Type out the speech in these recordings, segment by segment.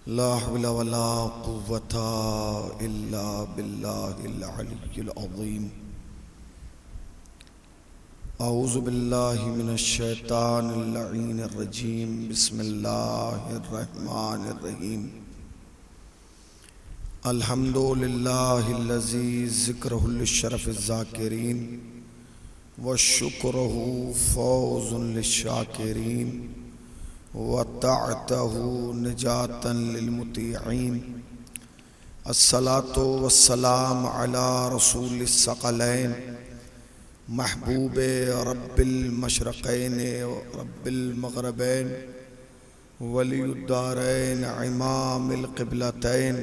ला हौला वला कुव्वता इल्ला बिल्लाहिल अलिय्यिल अज़ीम। औज़ु बिल्लाहि मिनश शैतानिर लईनिर रजीम। बिस्मिल्लाहिर रहमानिर रहीम। अल्हम्दुलिल्लाहिल्लज़ी ज़िक्रुहु लिश्शरफ़िज़ ज़ाकिरीन व शुक्रुहु फ़ौज़ुन लिश्शाकिरीन व ताअतहु निजातन लिलमुतीईन। अस्सलातु वस्सलाम अला रसूलिस सकलैन महबूबे रब्बिल मशरक़ैन रब्बिल मग़रिबैन वलियुद्दारैन इमामिल क़िबलतैन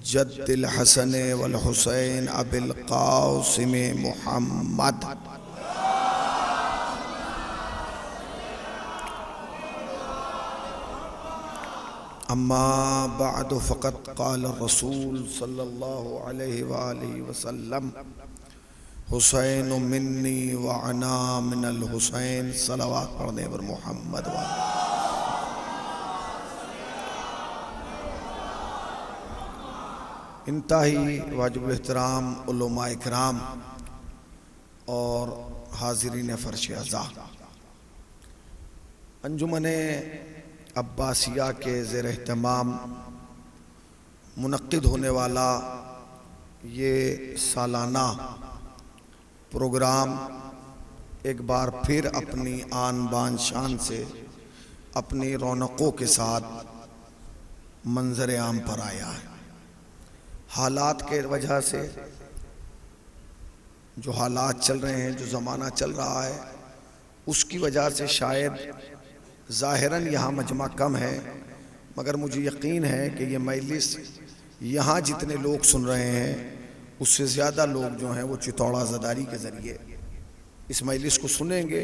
जद्दिल हसन वल हुसैन अबिल क़ासिम मुहम्मद। अम्मा बअद फ़क़त क़ाल रसूल सल्लल्लाहु अलैहि वआलिहि वसल्लम हुसैन मिन्नी व अना मिनल हुसैन। सलावत पढ़ने पर मोहम्मद व इंतहाई वाजिब एहतराम उलमा इकराम और हाज़िरीन फ़र्श अज़ा, अंजुमने अब्बासिया के ज़ेर एहतमाम मुनक़्क़िद होने वाला ये सालाना प्रोग्राम एक बार फिर अपनी आन बान शान से अपनी रौनकों के साथ मंजर आम पर आया है। हालात के वजह से, जो हालात चल रहे हैं, जो ज़माना चल रहा है, उसकी वजह से शायद ज़ाहिरन यहाँ मजमा कम है, मगर मुझे यकीन है कि ये मजलिस यहाँ जितने लोग सुन रहे हैं उससे ज़्यादा लोग जो हैं वो चितौड़ा ज़दारी के ज़रिए इस मजलिस को सुनेंगे।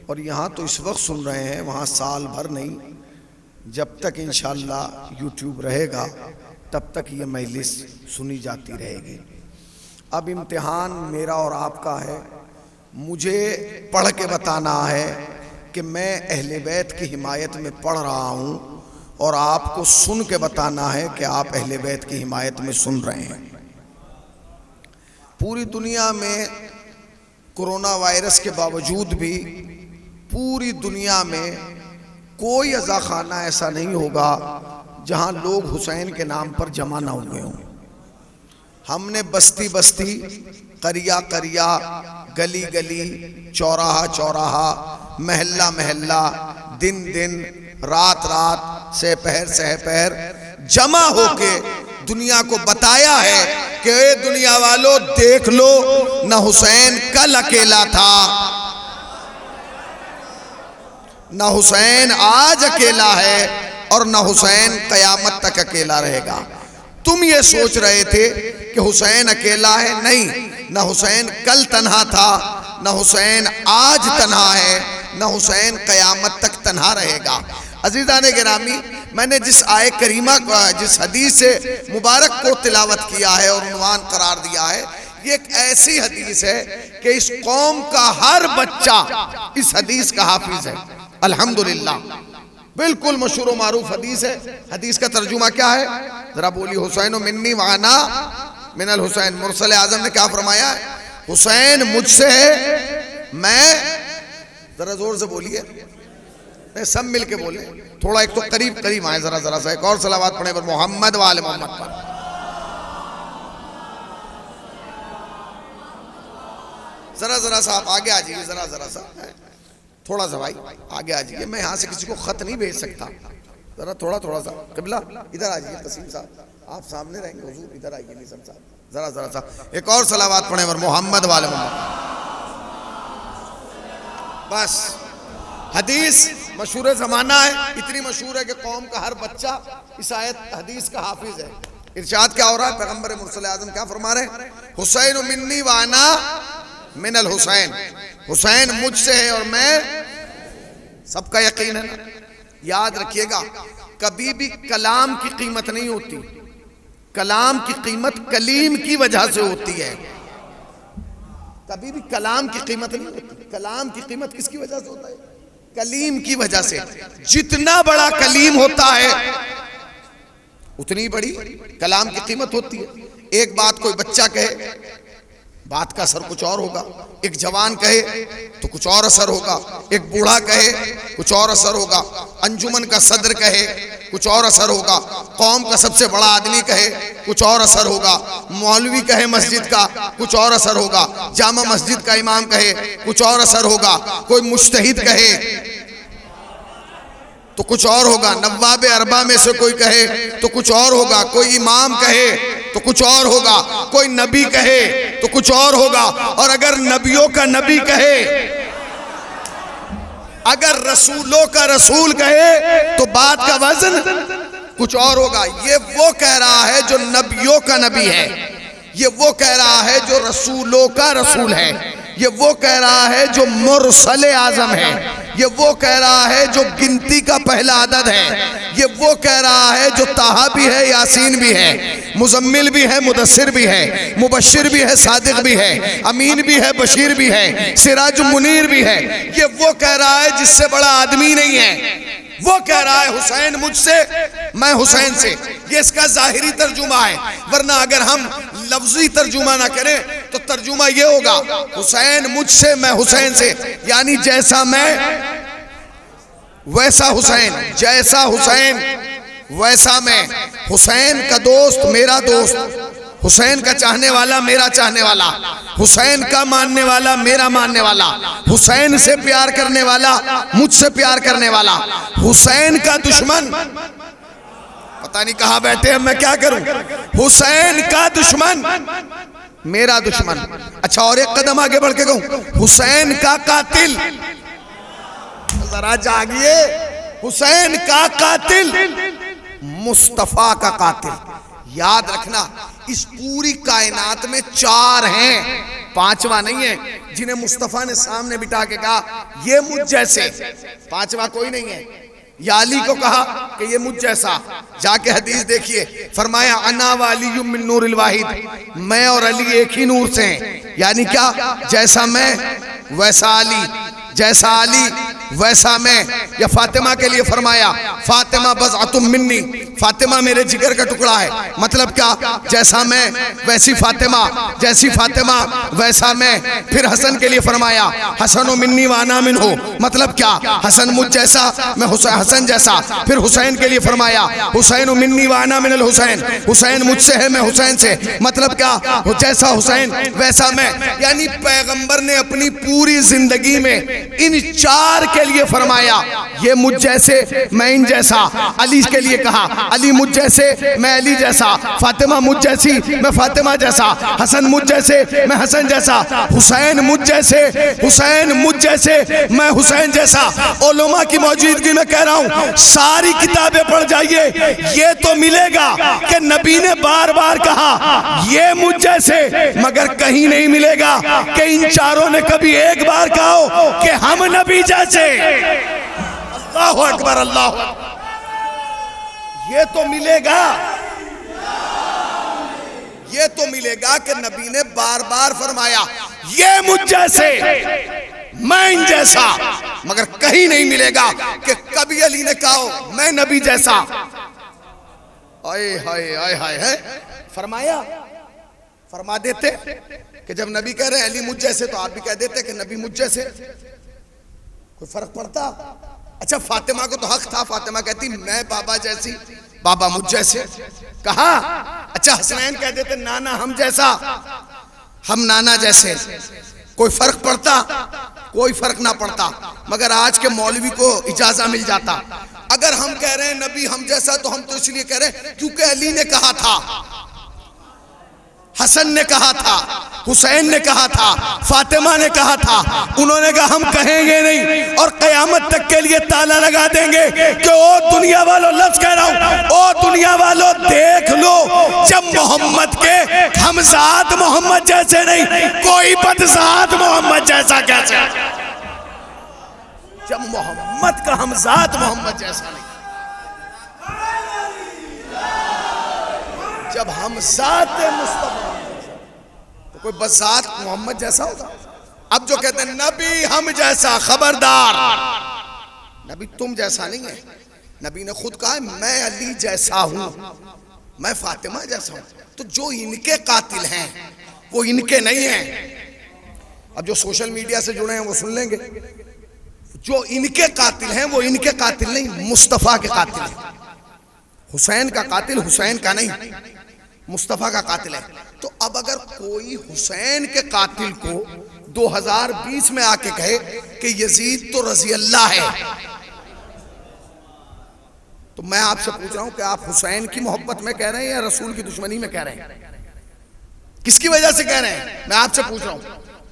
और यहाँ तो इस वक्त सुन रहे हैं, वहाँ साल भर नहीं, जब तक इंशाअल्लाह यूट्यूब रहेगा तब तक ये मजलिस सुनी जाती रहेगी। अब इम्तिहान मेरा और आपका है, मुझे पढ़ के बताना है कि मैं अहले बैत की हिमायत में पढ़ रहा हूँ, और आपको सुन के बताना है कि आप अहले बैत की हिमायत में सुन रहे हैं। पूरी दुनिया में कोरोना वायरस के बावजूद भी पूरी दुनिया में कोई अज़ाखाना ऐसा नहीं होगा जहाँ लोग हुसैन के नाम पर जमा ना हुए हों। हमने बस्ती बस्ती, करिया करिया, गली गली, चौराहा चौराहा, महल्ला महल्ला, दिन दिन, रात रात, सहपहर सहपहर जमा होके दुनिया को बताया है कि दुनिया वालों देख लो, न हुसैन कल अकेला था, न हुसैन आज अकेला है, और न हुसैन कयामत तक अकेला रहेगा। तुम ये सोच रहे थे कि हुसैन अकेला है, नहीं, न हुसैन कल तन्हा था, न हुसैन आज तन्हा है, न हुसैन कयामत तक तन्हा रहेगा। अज़ीज़ाने गिरामी, मैंने जिस आय करीमा का, जिस हदीस से मुबारक को तिलावत किया है और उन्वान करार दिया है, ये एक ऐसी हदीस है कि इस कौम का हर बच्चा इस हदीस का हाफिज है। अल्हम्दुलिल्लाह, बिल्कुल मशहूर व मारूफ हदीस है। हदीस का तर्जुमा क्या है, जरा बोलिए। हुसैन मिन्नी व अना मिनल हुसैन। मुरसल आज़म ने क्या फरमाया? हुसैन मुझसे है, मैं, जरा जोर से बोलिए, सब मिल के बोले, थोड़ा एक तो करीब करीब आए, जरा जरा सा एक और सलावत पढ़े पर मोहम्मद वाले मोहम्मद पर। जरा जरा सा आप आगे आ जाइए, जरा जरा सा, थोड़ा सा भाई आगे आ जाइए। मैं यहाँ से किसी को खत नहीं भेज सकता, जरा थोड़ा थोड़ा सा। क़िबला इधर आ जाइए, तसीम साहब आप सामने रहेंगे, हुजूर इधर आइए, निज़ाम साहब जरा जरा सा एक और सलावत पढ़े पर मोहम्मद वाले मोहम्मद। बस हदीस मशहूर ज़माना है, इतनी मशहूर है कि कौम का हर बच्चा इस आयत हदीस का हाफिज है। इरशाद क्या हो रहा है, पैगंबर मुरसल आज़म क्या फरमा रहे हैं? हुसैन मिन्नी व अना मिनल हुसैन। हुसैन मुझसे है और मैं, सबका यकीन है ना। याद रखिएगा, कभी भी कलाम की कीमत नहीं होती, कलाम की कीमत कलीम की वजह से होती है। कभी भी कलाम की कीमत नहीं होती। कलाम की कीमत किसकी वजह से होता है? कलीम की वजह से। जितना बड़ा कलीम होता है उतनी बड़ी कलाम की कीमत होती है। एक बात कोई बच्चा कहे, बात का असर कुछ और होगा। एक जवान कहे तो कुछ और असर होगा। एक बूढ़ा कहे कुछ और असर होगा। अंजुमन का सदर कहे कुछ और असर होगा। कौम का सबसे बड़ा आदमी कहे कुछ और असर होगा। मौलवी कहे मस्जिद का कुछ और असर होगा। जामा मस्जिद का इमाम कहे कुछ और असर होगा। कोई मुज्तहिद कहे तो कुछ और होगा। नवाब अरबा में से कोई कहे तो कुछ और होगा। कोई इमाम कहे तो कुछ और होगा। कोई नबी कहे तो कुछ और होगा। और अगर नबियों का नबी कहे, अगर रसूलों का रसूल कहे तो बात का वजन कुछ और होगा। ये वो कह रहा है जो नबियों का नबी है, ये वो कह रहा है जो रसूलों का रसूल है, ये वो कह रहा है जो मुरसल आजम है, ये वो कह रहा है जो गिनती का पहला अदद है, ये वो कह रहा है जो ताहा भी है, यासीन भी है, मुजम्मिल भी है, मुदस्सिर भी है, मुबश्शिर भी है, सादिक भी है, अमीन भी है, बशीर भी है, सिराज मुनीर भी है। ये वो कह रहा है जिससे बड़ा आदमी नहीं है। वो कह रहा है हुसैन मुझसे, मैं हुसैन से। ये इसका जाहिरी तर्जुमा है। वरना अगर हम लफ्जी तर्जुमा ना करें तो तर्जुमा ये होगा हुसैन मुझसे, मैं हुसैन से, यानी जैसा मैं वैसा हुसैन, जैसा हुसैन वैसा मैं। हुसैन का दोस्त मेरा दोस्त, हुसैन का चाहने वाला मेरा चाहने वाला, हुसैन का मानने वाला मेरा मानने वाला, हुसैन से प्यार करने वाला मुझसे प्यार करने वाला, हुसैन का दुश्मन, पता नहीं कहाँ बैठे हैं, मैं क्या करूं, हुसैन का दुश्मन मेरा दुश्मन। अच्छा, और एक कदम आगे बढ़ के कहूं, हुसैन का कातिल, जरा जागिए, हुसैन का कातिल मुस्तफा का कातिल। याद रखना, इस पूरी कायनात में चार हैं, पांचवा नहीं है, जिन्हें मुस्तफा ने सामने बिठा के कहा ये मुझ जैसे। पांचवा कोई नहीं है। या अली को कहा कि ये मुझ जैसा। जाके हदीस देखिए, फरमाया अना वाली मिन नूरिल वाहिद, मैं और अली एक ही नूर से हैं। यानी क्या, जैसा मैं वैसा अली, जैसा अली वैसा मैं। या फातिमा के लिए फरमाया फातिमा बज़अतुम मिन्नी, फातिमा मेरे जिगर का टुकड़ा है। मतलब क्या, जैसा मैं वैसी फातिमा, जैसी फातिमा वैसा मैं। फिर हसन के लिए फरमाया हसनो मिन्नी वाना मिन हो, मतलब क्या, हसन मुझ जैसा, मैं हसन जैसा। फिर हुसैन के लिए फरमाया हुसैन मिन्नी वाना मिनल हुसैन, हुसैन मुझसे है मैं हुसैन से, मतलब क्या, जैसा हुसैन वैसा मैं। यानी पैगंबर ने अपनी पूरी जिंदगी में इन चार के लिए फरमाया ये मुझ जैसे, मैं इन जैसा। अली के लिए कहा अली मुझ जैसे, मैं अली जैसा। फातिमा मुझ जैसी, मैं फातिमा जैसा। हसन मुझ जैसे, मैं हसन जैसा। हुसैन मुझ जैसे, हुसैन मुझ जैसे, मैं हुसैन जैसा। उलमा की मौजूदगी में कह रहा हूं, सारी किताबें पढ़ जाइए, ये तो मिलेगा कि नबी ने बार बार कहा ये मुझ जैसे, मगर कहीं नहीं मिलेगा कि इन चारों ने कभी एक बार कहा कि हम नबी जैसे। अल्लाहु अकबर, अल्लाहु अकबर। ये तो मिलेगा, ये तो मिलेगा कि नबी ने बार बार फरमाया ये मुझ जैसे, मैं इन जैसा, मगर कहीं नहीं मिलेगा कि कभी अली ने कहा मैं नबी जैसा। आए हाय आए हाय है, फरमाया, फरमा देते कि जब नबी कह रहे हैं अली मुझ जैसे, तो आप भी कह देते कि नबी मुझ जैसे। कोई फर्क पड़ता? अच्छा, फातिमा को तो हक था, फातिमा कहती मैं बाबा जैसी, बाबा मुझ जैसे। कहा अच्छा, हसनैन कह देते नाना हम जैसा, हम नाना जैसे। कोई फर्क पड़ता? कोई फर्क ना पड़ता। मगर आज के मौलवी को इजाजत मिल जाता। अगर हम कह रहे हैं नबी हम जैसा, तो हम तो इसलिए कह रहे हैं क्योंकि अली ने कहा था, हसन ने कहा था, हुसैन ने कहा था, फातिमा ने कहा था। उन्होंने कहा हम कहेंगे नहीं और कयामत तक के लिए ताला लगा देंगे कि ओ दुनिया वालों, लफ्ज कह रहा हूं, ओ दुनिया वालों देख लो, जब मोहम्मद के हमजात मोहम्मद जैसे नहीं, कोई बदजात मोहम्मद जैसा कैसे? जब मोहम्मद का हमजात मोहम्मद जैसा नहीं, जब हम जात मुस्तफा तो कोई बजात मोहम्मद जैसा होगा। अब जो कहते हैं नबी हम जैसा, खबरदार, नबी तुम जैसा नहीं है। नबी ने खुद कहा मैं अली जैसा हूं, मैं फातिमा जैसा हूं। तो जो इनके कातिल हैं वो इनके नहीं हैं। अब जो सोशल मीडिया से जुड़े हैं वो सुन लेंगे, जो इनके कातिल हैं वो इनके कातिल नहीं, मुस्तफा के कातिल हैं। हुसैन का कातिल हुसैन का नहीं, मुस्तफा का कातिल है। तो अब अगर कोई हुसैन के कातिल को 2020 में आके कहे कि यजीद तो रजी अल्लाह है, तो मैं आपसे पूछ रहा हूं कि आप हुसैन की मोहब्बत में कह रहे हैं या रसूल की दुश्मनी में कह रहे हैं? किसकी वजह से कह रहे हैं? मैं आपसे पूछ रहा हूं।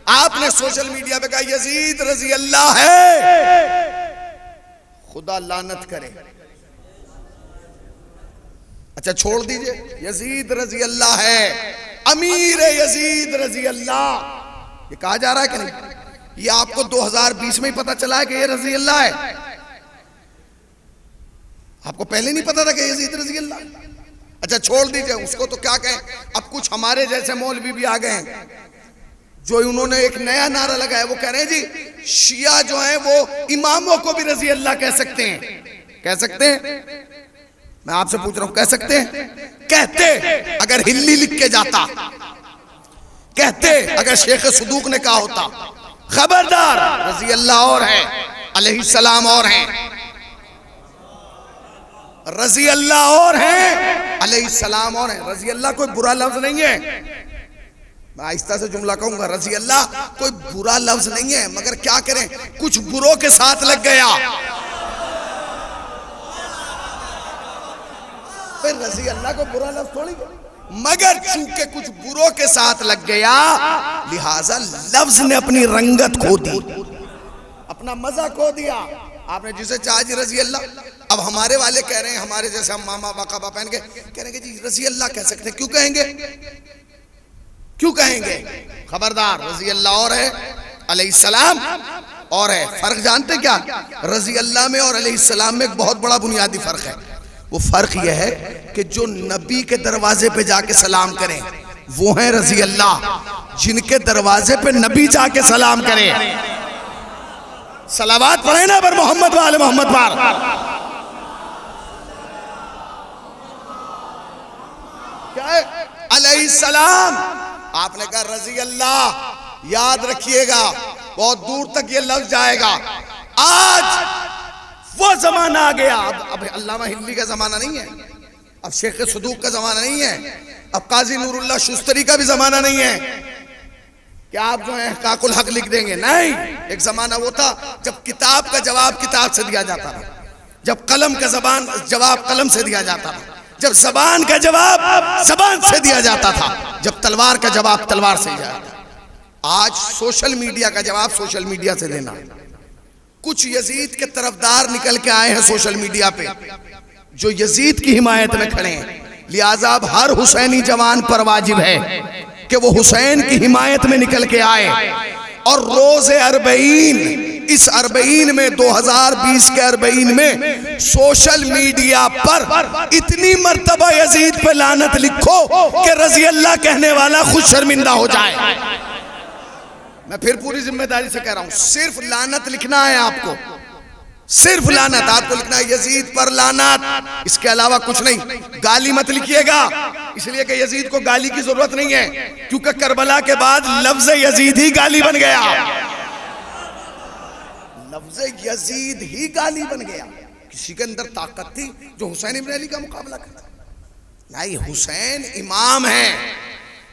आपने सोशल मीडिया पे कहा यजीद रजी अल्लाह है, खुदा लानत करे। अच्छा छोड़ दीजिए, यजीद रजी अल्लाह है, अमीर यजीद रजी अल्लाह, ये कहा जा रहा है कि नहीं? ये आपको 2020 में ही पता चला है कि ये रजी अल्लाह है? आपको पहले नहीं पता था कि यजीद रजी अल्लाह? अच्छा छोड़ दीजिए उसको, तो क्या कहें। अब कुछ हमारे जैसे मौलवी भी आ गए हैं जो उन्होंने एक नया नारा लगाया, वो कह रहे हैं जी शिया जो है वो इमामों को भी रजी अल्लाह कह सकते हैं। कह सकते हैं? मैं आपसे पूछ रहा हूं, कह सकते हैं? कहते अगर हिल्ली लिख के जाता, कहते अगर शेख सदूक ने कहा होता खबरदार रजी अल्लाह और है, अलैहिस्सलाम और हैं, रजी अल्लाह और हैं, अलैहिस्सलाम और हैं। रजी अल्लाह कोई बुरा लफ्ज नहीं है, मैं आहिस्ता से जुमला कहूंगा, रजी अल्लाह कोई बुरा लफ्ज नहीं है, मगर क्या करें कुछ बुरों के साथ लग गया। फिर रजी अल्लाह को बुरा लफ्ज थोड़ी, मगर चूंकि कुछ बुरों के साथ लग गया लिहाजा लफ्ज ने अपनी रंगत खो दी, अपना मजा खो दिया। आपने जिसे चाहा जी रजी अल्लाह, अब हमारे वाले कह रहे हैं, हमारे जैसे हम मामा बाकाबा पहन के कह रहे हैं जी रजी अल्लाह कह सकते हैं। क्यों कहेंगे? क्यों कहेंगे? खबरदार रजी अल्लाह और है, अलैहिस्सलाम और है। फर्क जानते क्या? रजी अल्लाह में और अलैहिस्सलाम में एक बहुत बड़ा बुनियादी फर्क है। वो फर्क यह है कि जो नबी के दरवाजे पे जाके सलाम करें वो हैं रजी अल्लाह, जिनके दरवाजे पे नबी जाके सलाम करें। सलावात पढ़े ना पर मोहम्मद वाले मोहम्मद पर, क्या है? अलैहिस्सलाम। आपने कहा रजी अल्लाह, याद रखिएगा बहुत दूर तक ये लफ्ज जाएगा। आज वो जमाना आ गया, अब अल्लामा हिल्ली का जमाना नहीं है, अब शेख सदूक का जमाना नहीं है, अब काजी नूरुल्लाह शुस्तरी का भी जमाना नहीं है कि आप जो है काकुल हक लिख देंगे। नहीं, एक जमाना वो था जब किताब का जवाब किताब से दिया जाता था, जब कलम का जवाब कलम से दिया जाता था, जब जबान का जवाब जबान से दिया जाता था, जब तलवार का जवाब तलवार से दिया जाता था। आज सोशल मीडिया का जवाब सोशल मीडिया से देना। कुछ यजीद के तरफदार निकल के आए हैं सोशल मीडिया पे जो यजीद की हिमायत में खड़े हैं, लिहाजा अब हर हुसैनी जवान पर वाजिब है कि वो हुसैन की हिमायत में निकल के आए और रोज़े अरबईन, इस अरबईन में 2020 के अरबईन में सोशल मीडिया पर इतनी मर्तबा यजीद पे लानत लिखो कि रजी अल्लाह कहने वाला खुद शर्मिंदा हो जाए। मैं फिर पूरी जिम्मेदारी से कह रहा हूं, सिर्फ लानत लिखना है आपको, सिर्फ लानत आपको लिखना है, यजीद पर लानत, इसके अलावा कुछ नहीं। गाली मत लिखिएगा, इसलिए कि यजीद को गाली की जरूरत नहीं है, क्योंकि करबला के बाद लफ्ज यजीद ही गाली बन गया, लफ्ज यजीद ही गाली बन गया। किसी के अंदर ताकत थी जो हुसैन इब्न अली का मुकाबला करता? नहीं, हुसैन इमाम है,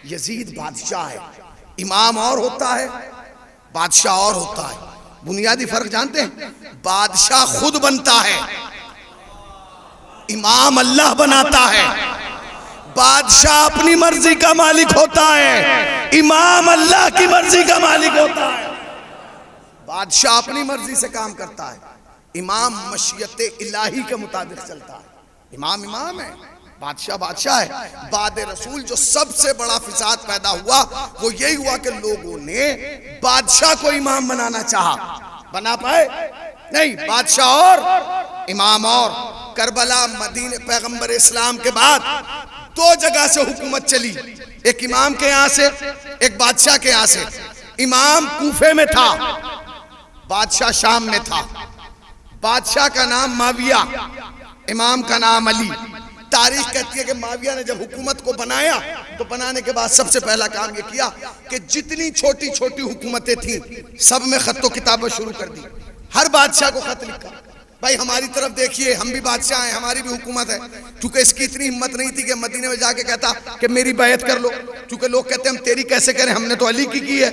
यजीद बादशाह है। इमाम और होता है, बादशाह और होता है। बुनियादी फर्क जानते हैं? बादशाह खुद बनता है, इमाम अल्लाह बनाता है। बादशाह अपनी मर्जी का मालिक होता है, इमाम अल्लाह की मर्जी का मालिक होता है। बादशाह अपनी मर्जी से काम करता है, इमाम मशीयत इलाही के मुताबिक चलता है। इमाम इमाम है, बादशाह बादशाह है। बाद रसूल जो सबसे बड़ा फिसाद पैदा हुआ वो यही हुआ कि लोगों ने बादशाह को इमाम बनाना चाहा, बना पाए नहीं। बादशाह और इमाम और। करबला मदीने पैगंबर इस्लाम के बाद दो जगह से हुकूमत चली, एक इमाम के यहाँ से, एक बादशाह के यहाँ से। इमाम कूफे में था, बादशाह शाम में था। बादशाह का नाम माविया, इमाम का नाम अली। तारीख कहती है कि माविया ने जब हुकूमत को बनाया तो बनाने के बाद सबसे पहला काम ये किया कि जितनी छोटी छोटी हुकूमतें थी सब में खत्तो किताबें शुरू कर दी। हर बादशाह को खत लिखा, भाई हमारी तरफ देखिए, हम भी बादशाह हैं, हमारी भी हुकूमत है। क्योंकि इसकी इतनी हिम्मत नहीं थी कि मदीने में जाके कहता कि मेरी बैत कर लो, क्योंकि लोग कहते हैं हम तेरी कैसे करें, हमने तो अली की है।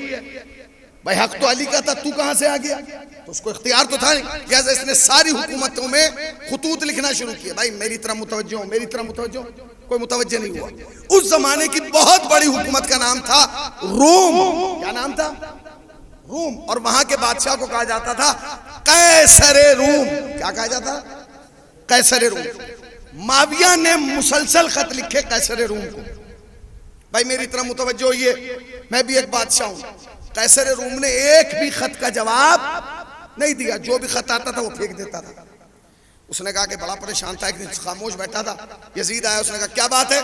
भाई हक तो अली का था, तू कहां से आ गया? तो उसको इख्तियार तो था नहीं। लिहाजा इसने सारी हुकूमतों में खुतूत लिखना शुरू किया, भाई मेरी तरफ मुतवज्जो, मेरी तरफ मुतवज्जो। कोई मुतवज्जो नहीं हुआ। उस जमाने की बहुत बड़ी हुकूमत का नाम था रोम। क्या नाम था? रोम। और वहां के बादशाह को कहा जाता था कैसरे रूम। क्या कहा जाता? कैसरे रूम। माविया ने मुसलसल खत लिखे कैसरे रूम को, भाई मेरी तरफ मुतवज्जो होइए, मैं भी एक बादशाह हूं। कैसरे रूम ने एक भी खत का जवाब नहीं दिया, जो भी खत आता था वो फेंक देता था। उसने कहा कि बड़ा परेशान था, एक दिन खामोश बैठा था, यजीद आया, उसने कहा क्या बात है?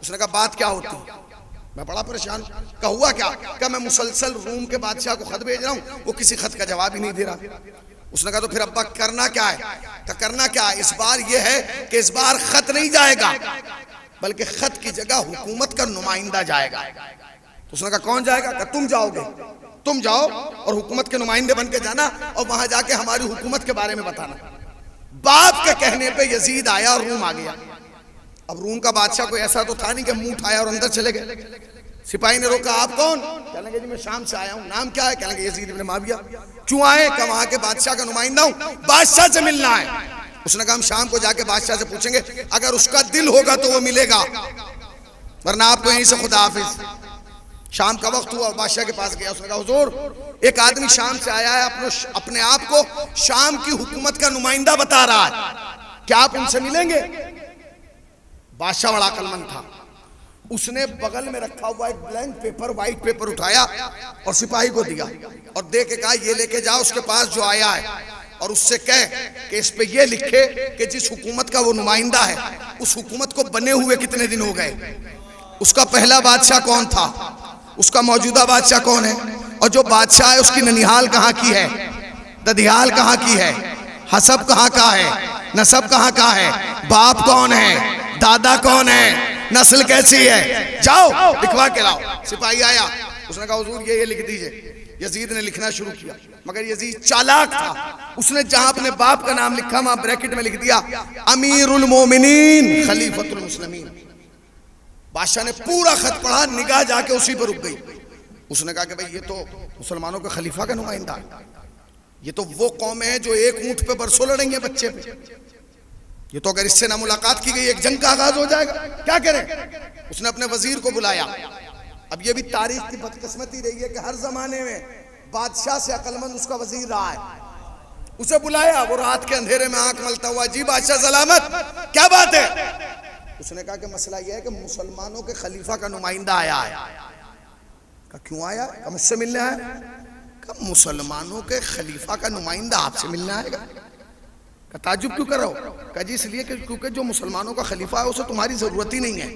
उसने कहा बात क्या होती? मैं बड़ा परेशान। कहा हुआ क्या? क्या मैं मुसलसल रूम के बादशाह को खत भेज रहा हूँ, वो किसी खत का जवाब ही नहीं दे रहा। उसने कहा तो फिर अब्बा करना क्या है? क्या करना क्या है? इस बार ये है कि इस बार खत नहीं जाएगा, बल्कि खत की जगह हुकूमत का नुमाइंदा जाएगा। तो उसने कहा कौन जाएगा? कहा तुम जाओगे, तुम जाओ और हुकूमत के नुमाइंदे बन के जाना और वहां जाके हमारी हुकूमत के बारे में बताना। बाप के कहने पे यजीद आया और रूम आ गया। अब रूम का बादशाह कोई ऐसा तो था नहीं कि मुंह उठाया और अंदर चले गए। सिपाही ने रोका, आप कौन? कहने लगे जी मैं शाम से आया हूँ। नाम क्या है? कहने लगे यजीद इब्न माविया। क्यों आए? कि वहां के बादशाह का नुमाइंदा हूँ, बादशाह से मिलना है। उसने कहा हम शाम को जाके बादशाह से पूछेंगे, अगर उसका दिल होगा तो वो मिलेगा, वरना आपको यहीं से खुदा हाफिज। शाम का वक्त हुआ, बादशाह के पास गया। उसने कहा हुजूर एक आदमी शाम से आया है, अपने आप को शाम की हुकूमत का नुमाइंदा बता रहा है, क्या आप उनसे मिलेंगे? बादशाह बड़ा अक्लमंद था, उसने बगल में रखा हुआ एक ब्लैंक पेपर, व्हाइट पेपर उठाया और सिपाही को दिया और दे के कहा ये लेके जाओ उसके पास जो आया है और उससे कह कि इस पे ये लिखे कि जिस हुकूमत का वो नुमाइंदा है उस हुकूमत को बने हुए कितने दिन हो गए, उसका पहला बादशाह कौन था, उसका मौजूदा बादशाह कौन है, और जो बादशाह है उसकी ननिहाल कहाँ की है, ददियाल कहाँ की है, हसब कहाँ का है, नसब कहाँ का है, बाप कौन है, दादा कौन है, नस्ल कैसी है, जाओ लिखवा के लाओ। सिपाही आया, उसने कहा हुजूर ये लिख दीजिए। यजीद ने लिखना शुरू किया, मगर यजीद चालाक था, उसने जहां अपने बाप का नाम लिखा वहां ब्रैकेट में लिख दिया अमीरुल मोमिनीन खलीफतुल मुस्लिमीन। बादशाह ने पूरा खत पढ़ा, निगाह जाके उसी पर रुक गई। उसने कहा कि भाई ये तो मुसलमानों के खलीफा का नुमाइंदा है, ये तो वो कौम है जो एक ऊंट पे बरसों लड़ेंगे बच्चे पे, ये तो अगर इससे ना मुलाकात की गई एक जंग का आगाज हो जाएगा, क्या करें? उसने अपने वजीर को बुलाया। अब ये भी तारीख की बदकिस्मती रही है कि हर जमाने में बादशाह से अक्लमंद उसका वजीर रहा है। उसे बुलाया, वो रात के अंधेरे में आंख मलता हुआ, जी बादशाह सलामत, क्या बात है? उसने कहा कि मसला यह है कि मुसलमानों के खलीफा का नुमाइंदा आया है। कहा क्यों आया? कहा मुझसे मिलने आया। कहा मुसलमानों के खलीफा का नुमाइंदा आपसे मिलने आएगा? का ताजुब क्यों कर रहे हो? कहा जी इसलिए कि क्योंकि जो मुसलमानों का खलीफा है उसे तुम्हारी जरूरत ही नहीं है।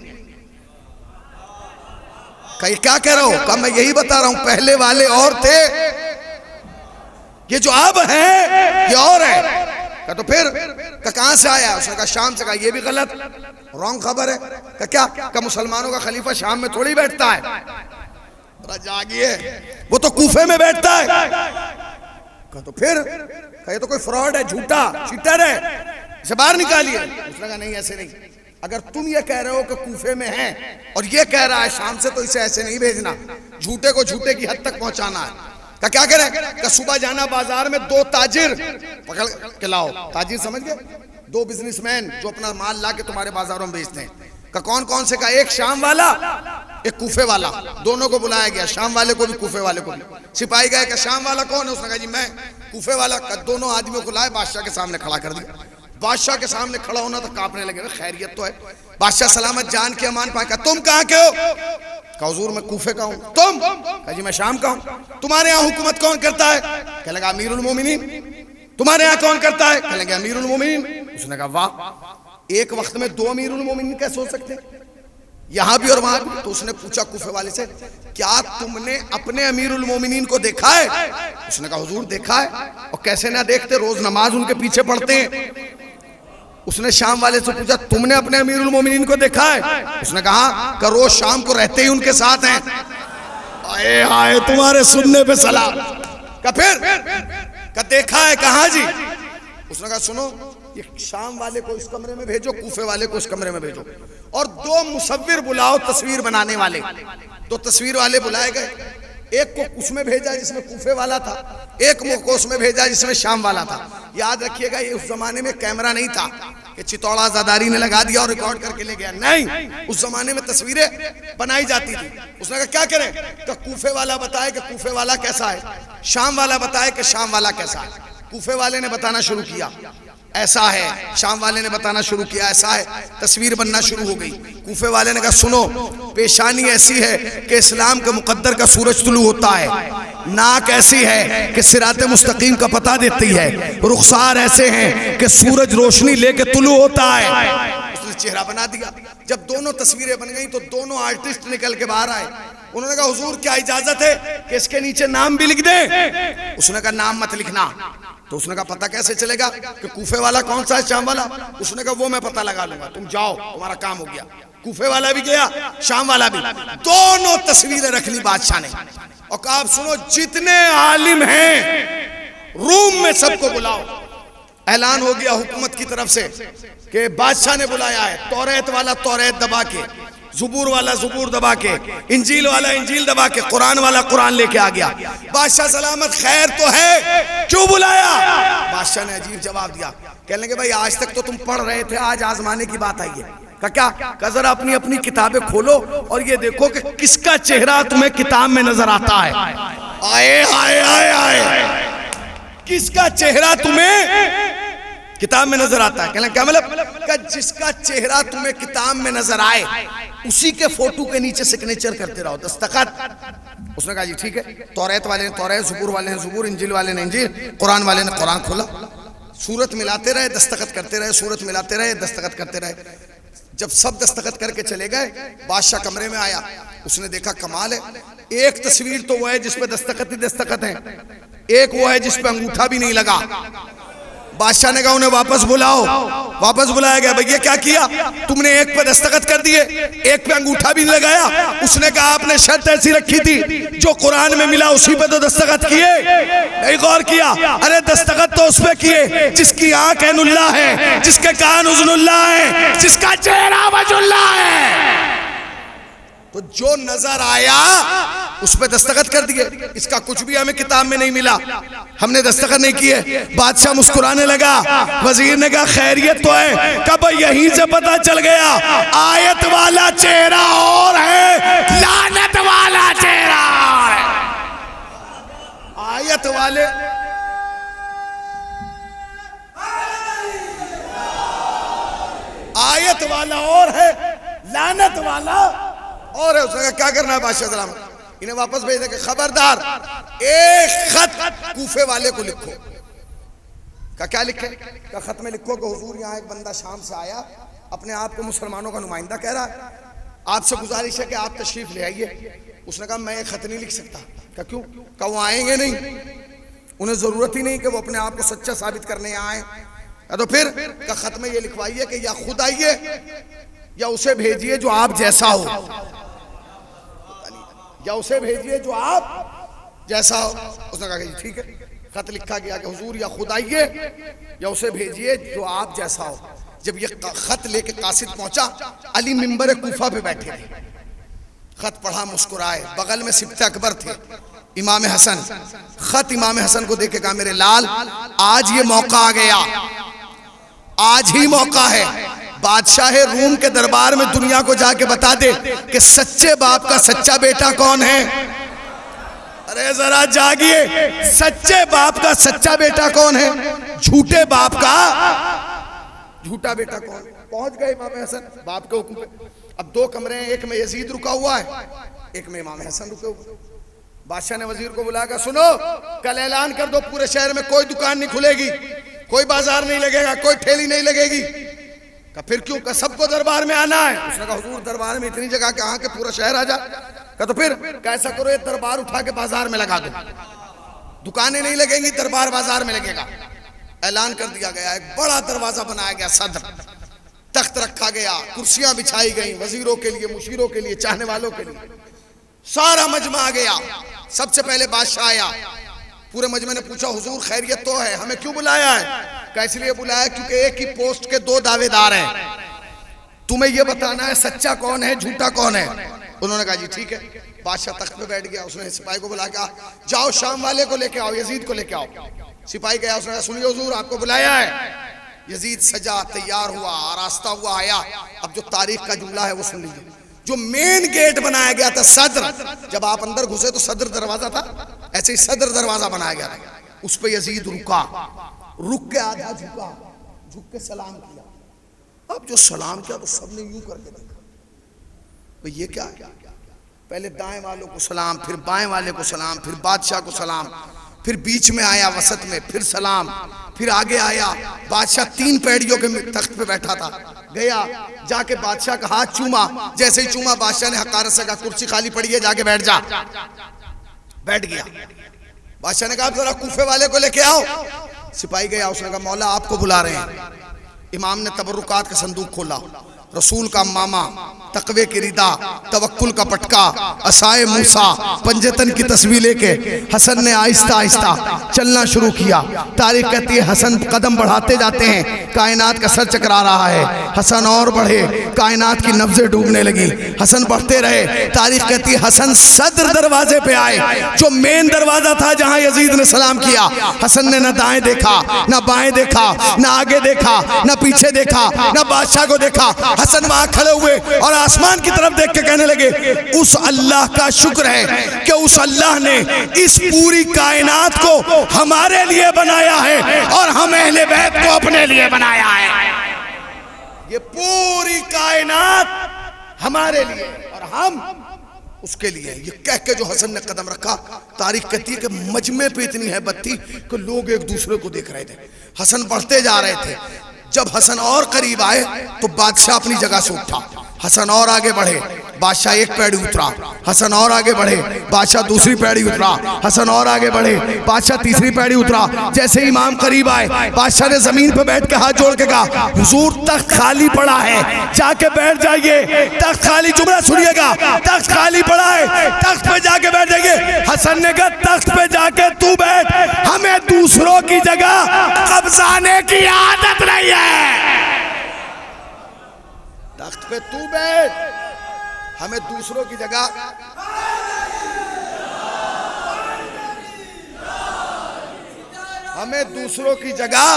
कहा क्या कह रहे हो? कहा मैं यही बता रहा हूं, पहले वाले और थे, ये जो अब है ये और है। कहा तो फिर? कहां से आया? उसने कहा शाम से। कहा ये भी गलत, रॉन्ग खबर है। कहा क्या? कहा मुसलमानों का खलीफा शाम में थोड़ी बैठता है, जागिए, वो तो कूफे में बैठता है। कहा तो फिर? कहा ये तो कोई फ्रॉड है, झूठा, चीटर है, इसे बाहर निकालिए। उसने कहा नहीं ऐसे नहीं, अगर तुम ये कह रहे हो कि कूफे में है और ये कह रहा है शाम से, तो इसे ऐसे नहीं भेजना, झूठे को झूठे की हद तक पहुंचाना है। का क्या करें? का सुबह जाना बाजार में, दो ताजिर पकड़ के लाओ। ताजिर समझ गए? दो बिजनेसमैन जो अपना माल ला के तुम्हारे बाजारों में बेचते हैं। का कौन कौन से? का एक शाम वाला, एक कूफे वाला, दोनों को बुलाया गया, शाम वाले को भी कूफे वाले को भी। सिपाही गए कि शाम वाला कौन है? उसने कहा जी मैं। कूफे वाला? का दोनों आदमियों को लाए, बादशाह के सामने खड़ा कर दिया। बादशाह के सामने खड़ा होना तो कांपने लगे, खैरियत तो है। बादशाह सलामत जान के अमान पाए। तुम कहाँ के हो? कहा हुजूर मैं कूफे का हूँ। तुम? कहा जी मैं शाम का हूँ। तुम्हारे यहाँ हुकूमत कौन करता है? कहने लगा अमीरुल मोमिनीन। तुम्हारे यहाँ कौन करता है? कहने लगे अमीरुल मोमिनीन। उसने कहा वाह, एक वक्त में दो अमीरुल मोमिनीन कैसे हो सकते, यहाँ भी और वहां भी? तो उसने पूछा कूफे वाले से, क्या तुमने अपने अमीरुल मोमिनीन को देखा है? उसने कहा हुजूर देखा है। और कैसे ना देखते, रोज नमाज उनके पीछे पढ़ते हैं। उसने शाम वाले से पूछा तुमने अपने अमीरुल मोमिनीन को देखा है? उसने कहा कि रोज शाम को रहते ही उनके साथ हैं। आए हाय तुम्हारे सुनने पे सलाम। का फिर का देखा है? कहा जी? उसने कहा सुनो, ये शाम वाले को इस कमरे में भेजो, कूफे वाले को इस कमरे में भेजो, और दो मुसव्विर बुलाओ, तस्वीर बनाने वाले। तो तस्वीर वाले बुलाए गए, एक को उसमें भेजा जिसमें कूफे वाला था, एक को उसमें भेजा जिसमें शाम वाला था। याद रखिएगा ये उस जमाने में कैमरा नहीं था कि चितौड़ा ज़ादारी ने लगा दिया और रिकॉर्ड करके ले गया, नहीं, उस जमाने में तस्वीरें बनाई जाती थी। उसने कहा क्या करें? तो कूफे वाला बताए कि कूफे वाला कैसा है, शाम वाला बताए कि शाम वाला कैसा है। कूफे वाले ने बताना शुरू किया ऐसा है, शाम वाले ने बताना शुरू किया ऐसा है, तस्वीर बनना शुरू हो गई। कूफे वाले ने कहा सुनो, पेशानी ऐसी है कि इस्लाम के मुकद्दर का सूरज तुलू होता है, नाक ऐसी है कि सिराते मुस्तकीम का पता देती है, रुखसार ऐसे हैं कि सूरज रोशनी लेके तुलू होता है। उसने चेहरा बना दिया। जब दोनों तस्वीरें बन गई तो दोनों आर्टिस्ट निकल के बाहर आए। उन्होंने कहा हुजूर क्या इजाजत है कि इसके नीचे नाम भी लिख दें? उसने कहा नाम मत लिखना। तो उसने कहा पता कैसे चलेगा कि कूफे वाला कौन सा है, शाम वाला? उसने कहा वो मैं पता लगा लूंगा, तुम जाओ, तुम्हारा काम हो गया। कूफे वाला भी गया, शाम वाला भी, दोनों तस्वीरें रख ली बादशाह ने। और कहा आप सुनो, जितने आलिम हैं रूम में सबको बुलाओ। ऐलान हो गया हुकूमत की तरफ से कि बादशाह ने बुलाया है। तौरेत वाला तौरेत दबा के, ज़ुबूर वाला ज़ुबूर दबा के, इंजील वाला इंजील दबा के, कुरान वाला कुरान लेके आ गया। बादशाह सलामत खैर तो है, क्यों बुलाया? बादशाह ने अजीब जवाब दिया। कहने लगे भाई आज तक तो तुम पढ़ रहे थे, आज आजमाने की बात आई है। क्या जरा अपनी अपनी किताबें खोलो और ये देखो कि किसका चेहरा तुम्हें किताब में नजर आता है। आए आए आए आए, किसका चेहरा तुम्हें किताब में नजर आता है? कहना क्या मतलब? जिसका चेहरा तुम्हें किताब में नजर आए उसी के फोटो के नीचे सिग्नेचर करते रहो, दस्तखत। उसने कहा जी ठीक है। तौरेत वाले ने तौरेत, ज़ुबूर वाले ने ज़ुबूर, इंजील वाले ने इंजील, कुरान वाले ने कुरान खोला, सूरत मिलाते रहे, दस्तखत करते रहे, सूरत मिलाते रहे, दस्तखत करते रहे। जब सब दस्तखत करके चले गए, बादशाह कमरे में आया। उसने देखा कमाल है, एक तस्वीर तो वो है जिसपे दस्तखत ही दस्तखत है, एक वो है जिसपे अंगूठा भी नहीं लगा। बादशाह ने कहा उन्हें वापस बुलाओ। वापस बुलाया गया। भैया क्या किया तुमने? एक पे दस्तखत कर दिए, एक पे अंगूठा भी नहीं लगाया। उसने कहा आपने शर्त ऐसी रखी थी जो कुरान में मिला उसी पे तो दस्तखत किए, नहीं गौर किया? अरे दस्तखत तो उस पे किए जिसकी आंख ऐनुल्लाह है, जिसके कान उज़्नुल्लाह है, जिसका चेहरा वजुल्लाह है। तो जो नजर आया उस पे दस्तखत कर दिए। इसका कुछ भी हमें किताब में नहीं मिला, हमने दस्तखत नहीं किए। बादशाह मुस्कुराने लगा। वजीर ने कहा खैरियत तो है? कब यहीं से पता चल गया आयत वाला चेहरा और है, लानत वाला चेहरा और है। आयत वाले आयत वाला और है, लानत वाला और है। उसने कहा क्या करना है बादशाह सलाम? इन्हें वापस भेज दे कि खबरदार एक खत कूफे वाले को लिखो। का क्या लिखे? का खत में लिखो कि हुजूर यहाँ एक बंदा शाम से आया, अपने आप को मुसलमानों का नुमाइंदा कह रहा है, आपसे गुजारिश है कि आप तशरीफ ले आइए। उसने कहा मैं एक खत नहीं लिख सकता। क्या क्यों? का वो आएंगे नहीं, उन्हें जरूरत ही नहीं कि वो अपने आप को सच्चा साबित करने यहाँ आए। तो फिर का खत में ये लिखवाइए कि या खुद आइए या उसे भेजिए जो आप जैसा हो, या उसे भेजिए जो आप जैसा हो। उसने कहा कि ठीक है। खत लिखा गया कि हुजूर या खुद आइए या उसे भेजिए जो आप जैसा हो। जब ये खत लेके कासिद पहुंचा, अली मिंबर कूफा पे बैठे थे। खत पढ़ा, मुस्कुराए। बगल में सिब्ते अकबर थे, इमाम हसन। खत इमाम हसन को देके कहा मेरे लाल आज ये मौका आ गया, आज ही मौका है। बादशाह रूम के दरबार में दुनिया को जाके बता दे कि सच्चे बाप का सच्चा बेटा कौन है। अरे जरा जागिए, सच्चे बाप का सच्चा बेटा कौन है, झूठे बाप का झूठा बेटा कौन। पहुंच गए इमाम हसन बाप के हुक्म पे। अब दो कमरे हैं, एक में यजीद रुका हुआ है, एक में इमाम हसन रुके हुए। बादशाह ने वजीर को बुलाकर सुनो कल ऐलान कर दो पूरे शहर में कोई दुकान नहीं खुलेगी, कोई बाजार नहीं लगेगा, कोई ठेली नहीं लगेगी। का फिर क्यों? का सबको दरबार में आना है। उसने कहा हुजूर दरबार में इतनी जगह कहाँ के पूरा शहर आ जा। का तो फिर कैसा करो ये दरबार उठा के बाजार में लगा दो, दुकानें नहीं लगेंगी, दरबार बाजार में लगेगा। ऐलान कर दिया गया, एक बड़ा दरवाजा बनाया गया, सदर, तख्त रखा गया, कुर्सियां बिछाई गई वजीरों के लिए, मुशीरों के लिए, चाहने वालों के लिए। सारा मजमा आ गया। सबसे पहले बादशाह आया। पूरे मजमे ने पूछा, हुजूर खैरियत तो है, हमें क्यों बुलाया है? कहा इसलिए बुलाया क्योंकि एक ही पोस्ट के दो दावेदार हैं, तुम्हें यह बताना है सच्चा कौन है झूठा कौन है। उन्होंने कहा जी ठीक है। बादशाह तख्त पे बैठ गया। उसने सिपाही को बुला के, जाओ शाम वाले को लेके आओ, यजीद को लेके आओ। सिपाही गया, उसने कहा सुनिए हुजूर आपको बुलाया है। यजीद सजा, तैयार हुआ, आरास्ता हुआ, आया। अब जो तारीख का जुमला है वो सुन लीजिए। जो मेन गेट बनाया गया था सदर, जब आप अंदर घुसे तो सदर दरवाजा था, ऐसे ही सदर दरवाजा बनाया गया था। उस पर यजीद रुका, रुक के आधा झुका, झुक के सलाम किया। अब जो सलाम किया तो सबने यूं करके देखा, भाई ये क्या है? पहले दाएं वालों को सलाम, फिर बाएं वाले को सलाम, फिर बादशाह को सलाम, फिर बीच में आया वसत में, फिर सलाम, फिर आगे आया। बादशाह 3 पैड़ियों के तख्त पे बैठा था। गया, जाके बादशाह का हाथ चूमा। जैसे ही चूमा, बादशाह ने हकारत से कहा कुर्सी खाली पड़ी है, जाके बैठ जा। बैठ गया। बादशाह ने कहा जरा कूफे वाले को लेके आओ। सिपाही गया, उसने कहा मौला आपको बुला रहे हैं। इमाम ने तबरुकात का संदूक खोला, रसूल का मामा, तकवे की रिदा, तवक्कुल का पटका, असाए मूसा, पंजतन की तस्वीर लेके हसन ने आहिस्ता आहिस्ता चलना शुरू किया। तारीख कहती है हसन कदम बढ़ाते जाते हैं, कायनात का सर चकरा रहा है। हसन और बढ़े, कायनात की नब्जें डूबने लगी। हसन बढ़ते रहे। तारीख कहती है हसन सदर दरवाजे पे आए, जो मेन दरवाजा था जहां यजीद ने सलाम किया। हसन ने न दाएं देखा, न बाएं देखा, न आगे देखा, न पीछे देखा, न बादशाह को देखा। हसन वहां खड़े हुए और आसमान की तरफ देख के कहने लगे, उस अल्लाह का शुक्र है कि उस अल्लाह ने इस पूरी कायनात को हमारे लिए बनाया है और हम अहले बैत को अपने लिए बनाया है। ये पूरी कायनात हमारे लिए और हम उसके लिए। ये कह के जो हसन ने कदम रखा, तारीख कहती है कि मजमे पे इतनी हैबत थी कि लोग एक दूसरे को देख रहे थे। हसन बढ़ते जा रहे थे। जब हसन और करीब आए तो बादशाह अपनी जगह से उठा। हसन और आगे बढ़े, बादशाह एक पैड़ी उतरा। हसन और आगे बढ़े, बादशाह दूसरी पैड़ी उतरा। हसन और आगे बढ़े, बादशाह तीसरी पैड़ी उतरा। जैसे इमाम करीब आए, बादशाह ने जमीन पर बैठ के हाथ जोड़ के कहा, हुजूर तख्त खाली पड़ा है, जाके बैठ जाइए। तख्त खाली, जुमला सुनिएगा, तख्त खाली पड़ा है, तख्त पे जाके बैठ जाइए। हसन ने कहा तख्त पे जाके तू बैठ, हमें दूसरों की जगह कब्जाने की आदत नहीं है। तख्त पे तू बैठ, हमें दूसरों की जगह। हमें दूसरों की जगह।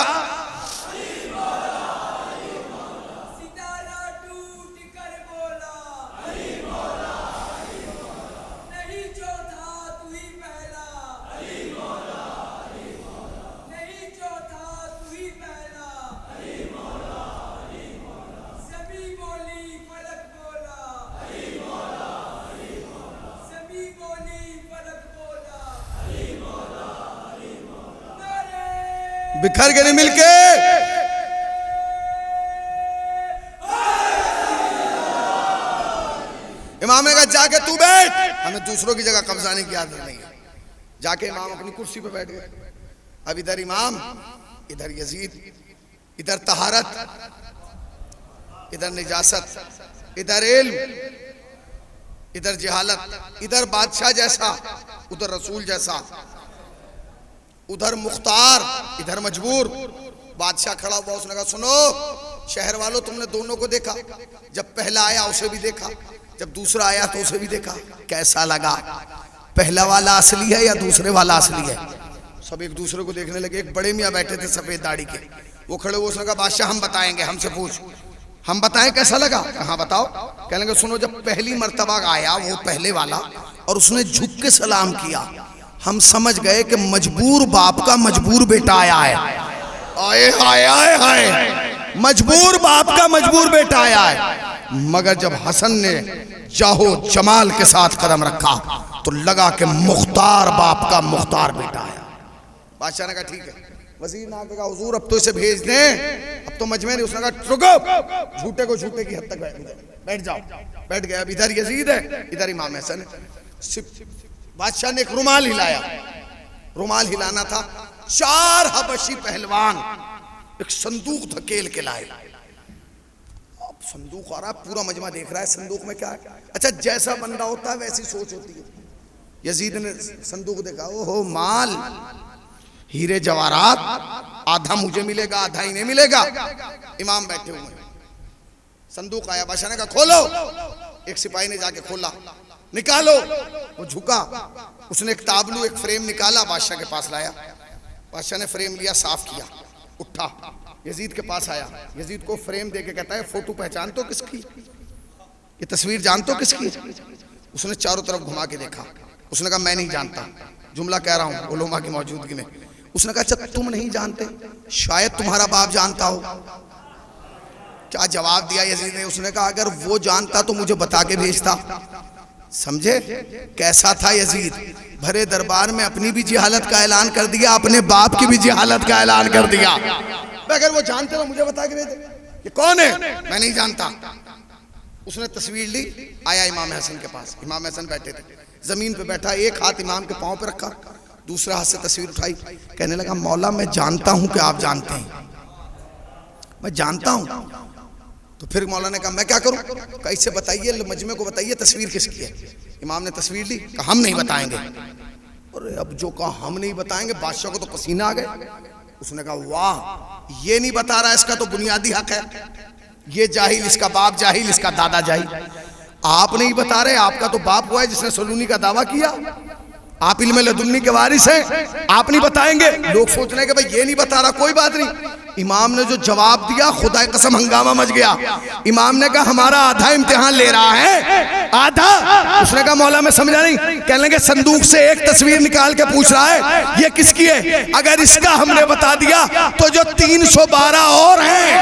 बिखर गए मिलके। इमाम ने कहा जाके तू बैठ, हमें दूसरों की जगह कब्जाने की आदत नहीं है। जाके इमाम अपनी कुर्सी पे बैठ गए। अब इधर इमाम, इधर यजीद, इधर तहारत, इधर निजासत, इधर इल्म, इधर जहालत, इधर बादशाह जैसा, उधर रसूल जैसा, उधर मुख्तार, इधर मजबूर। बादशाह खड़ा हुआ, उसने कहा सुनो शहर वालों, तुमने दोनों को देखा। जब पहला आया उसे भी देखा, जब दूसरा आया तो उसे भी देखा। कैसा लगा? पहला वाला असली है या दूसरे वाला असली है? सब एक दूसरे को देखने लगे। एक बड़े मियाँ बैठे थे सफेद दाढ़ी के, वो खड़े हुए, उसने कहा बादशाह हम बताएंगे, हमसे पूछ, हम बताएं कैसा लगा? हाँ बताओ। कह लेंगे सुनो, जब पहली मर्तबा आया वो पहले वाला और उसने झुक के सलाम किया, हम समझ गए कि मजबूर बाप का मजबूर बेटा आया है। आए हाय आए हाय, मजबूर बाप का मजबूर बेटा आया है। मगर जब हसन ने जाहो जमाल के साथ कदम रखा तो लगा कि मुख्तार बाप का मुख्तार बेटा आया। बादशाह ने कहा ठीक है। वजीर ने कहा हुजूर अब तो इसे भेज दें, अब तो मजमे नहीं। उसने कहा रुको, झूठे को झूठे की हद तक बैठ जाओ। बैठ गया। अब इधर यजीद है, इधर इमाम हसन है। बादशाह ने एक रुमाल हिलाया, रुमाल हिलाना था। 4 हबशी पहलवान एक संदूक धकेल के लाए। अब संदूक आ रहा, पूरा मजमा देख रहा है संदूक में क्या है। अच्छा, जैसा बंदा होता है वैसी सोच होती है। यजीद ने संदूक देखा, ओहो माल, हीरे जवाहरात, आधा मुझे मिलेगा आधा इन्हें मिलेगा। इमाम बैठे हुए हैं, संदूक आया, बादशाह ने कहा खोलो। एक सिपाही ने जाके खोला, निकालो। वो झुका, उसने एक ताबलू एक फ्रेम निकाला, बादशाह के पास लाया। बादशाह ने फ्रेम लिया, साफ किया, उठा, यजीद के पास आया। यजीद को फ्रेम देके कहता है फोटो पहचान तो किसकी, ये तस्वीर जान तो किसकी। उसने चारों तरफ घुमा के देखा, उसने कहा मैं नहीं जानता, जुमला कह रहा हूं उलमा की मौजूदगी में। उसने कहा अच्छा तुम नहीं जानते, शायद तुम्हारा बाप जानता हो। क्या जवाब दिया यजीद ने, उसने कहा अगर वो जानता तो मुझे बता के भेजता। समझे कैसा था यजीद, भरे दरबार में अपनी भी जिहालत का ऐलान कर दिया, अपने बाप की भी जिहालत का ऐलान कर दिया। अगर वो जानते तो मुझे बता के भेजे, ये कौन है, मैं नहीं जानता। उसने तस्वीर ली, आया इमाम हसन के पास। इमाम हसन बैठे थे, जमीन पे बैठा, एक हाथ इमाम के पांव पे रखा, दूसरा हाथ से तस्वीर उठाई, कहने लगा मौला मैं जानता हूं कि आप जानते हैं, मैं जानता हूं। तो फिर मौला ने कहा मैं क्या करूं, कैसे बताइए, मजमे को बताइए तस्वीर किसकी है। इमाम ने तस्वीर ली, कहा हम नहीं बताएंगे। अरे अब जो कहा हम नहीं बताएंगे, बादशाह को तो पसीना आ गए। उसने कहा वाह, ये नहीं बता रहा, इसका तो बुनियादी हक है, ये जाहिल, इसका बाप जाहिल, इसका दादा जाहिल। आप नहीं बता रहे, आपका तो बाप हुआ है जिसने सलूनी का दावा किया, आप इल्म लदुन्नी के वारिस हैं, आप नहीं बताएंगे। लोग सोच रहे हैं कि भाई ये नहीं बता रहा, कोई बात नहीं। इमाम ने जो जवाब दिया, खुदा की कसम हंगामा मच गया। इमाम ने कहा हमारा आधा इम्तिहान ले रहा है, आधा। उसने कहा मौला मैं समझा नहीं। कहने लगे संदूक से एक तस्वीर निकाल के पूछ रहा है ये किसकी है, अगर इसका हमने बता दिया तो जो 312 और हैं,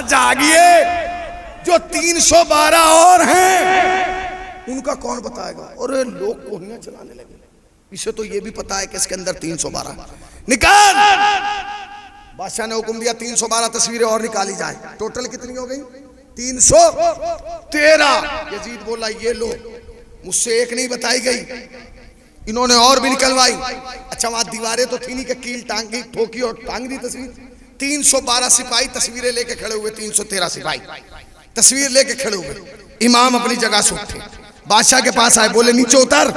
जागिए, जो 312 और हैं उनका कौन बताएगा। और लोग कोहियां चलाने लगे, इसे तो ये भी पता है कि इसके अंदर 312 निकाल। बादशाह ने हुक्म दिया 312 तस्वीरें और निकाली जाए। टोटल कितनी हो गई, 313। यजीद बोला ये लो, मुझसे एक नहीं बताई गई, इन्होंने और भी निकलवाई। अच्छा वहां दीवारें तो थी नहीं कि कील टांगी, ठोकी और टांग दी तस्वीर। 312 सिपाही तस्वीरें लेके खड़े हुए, 313 सिपाही तस्वीर लेके खड़े हुए। इमाम अपनी जगह से उठे, बादशाह के पास आए, बोले नीचे उतर।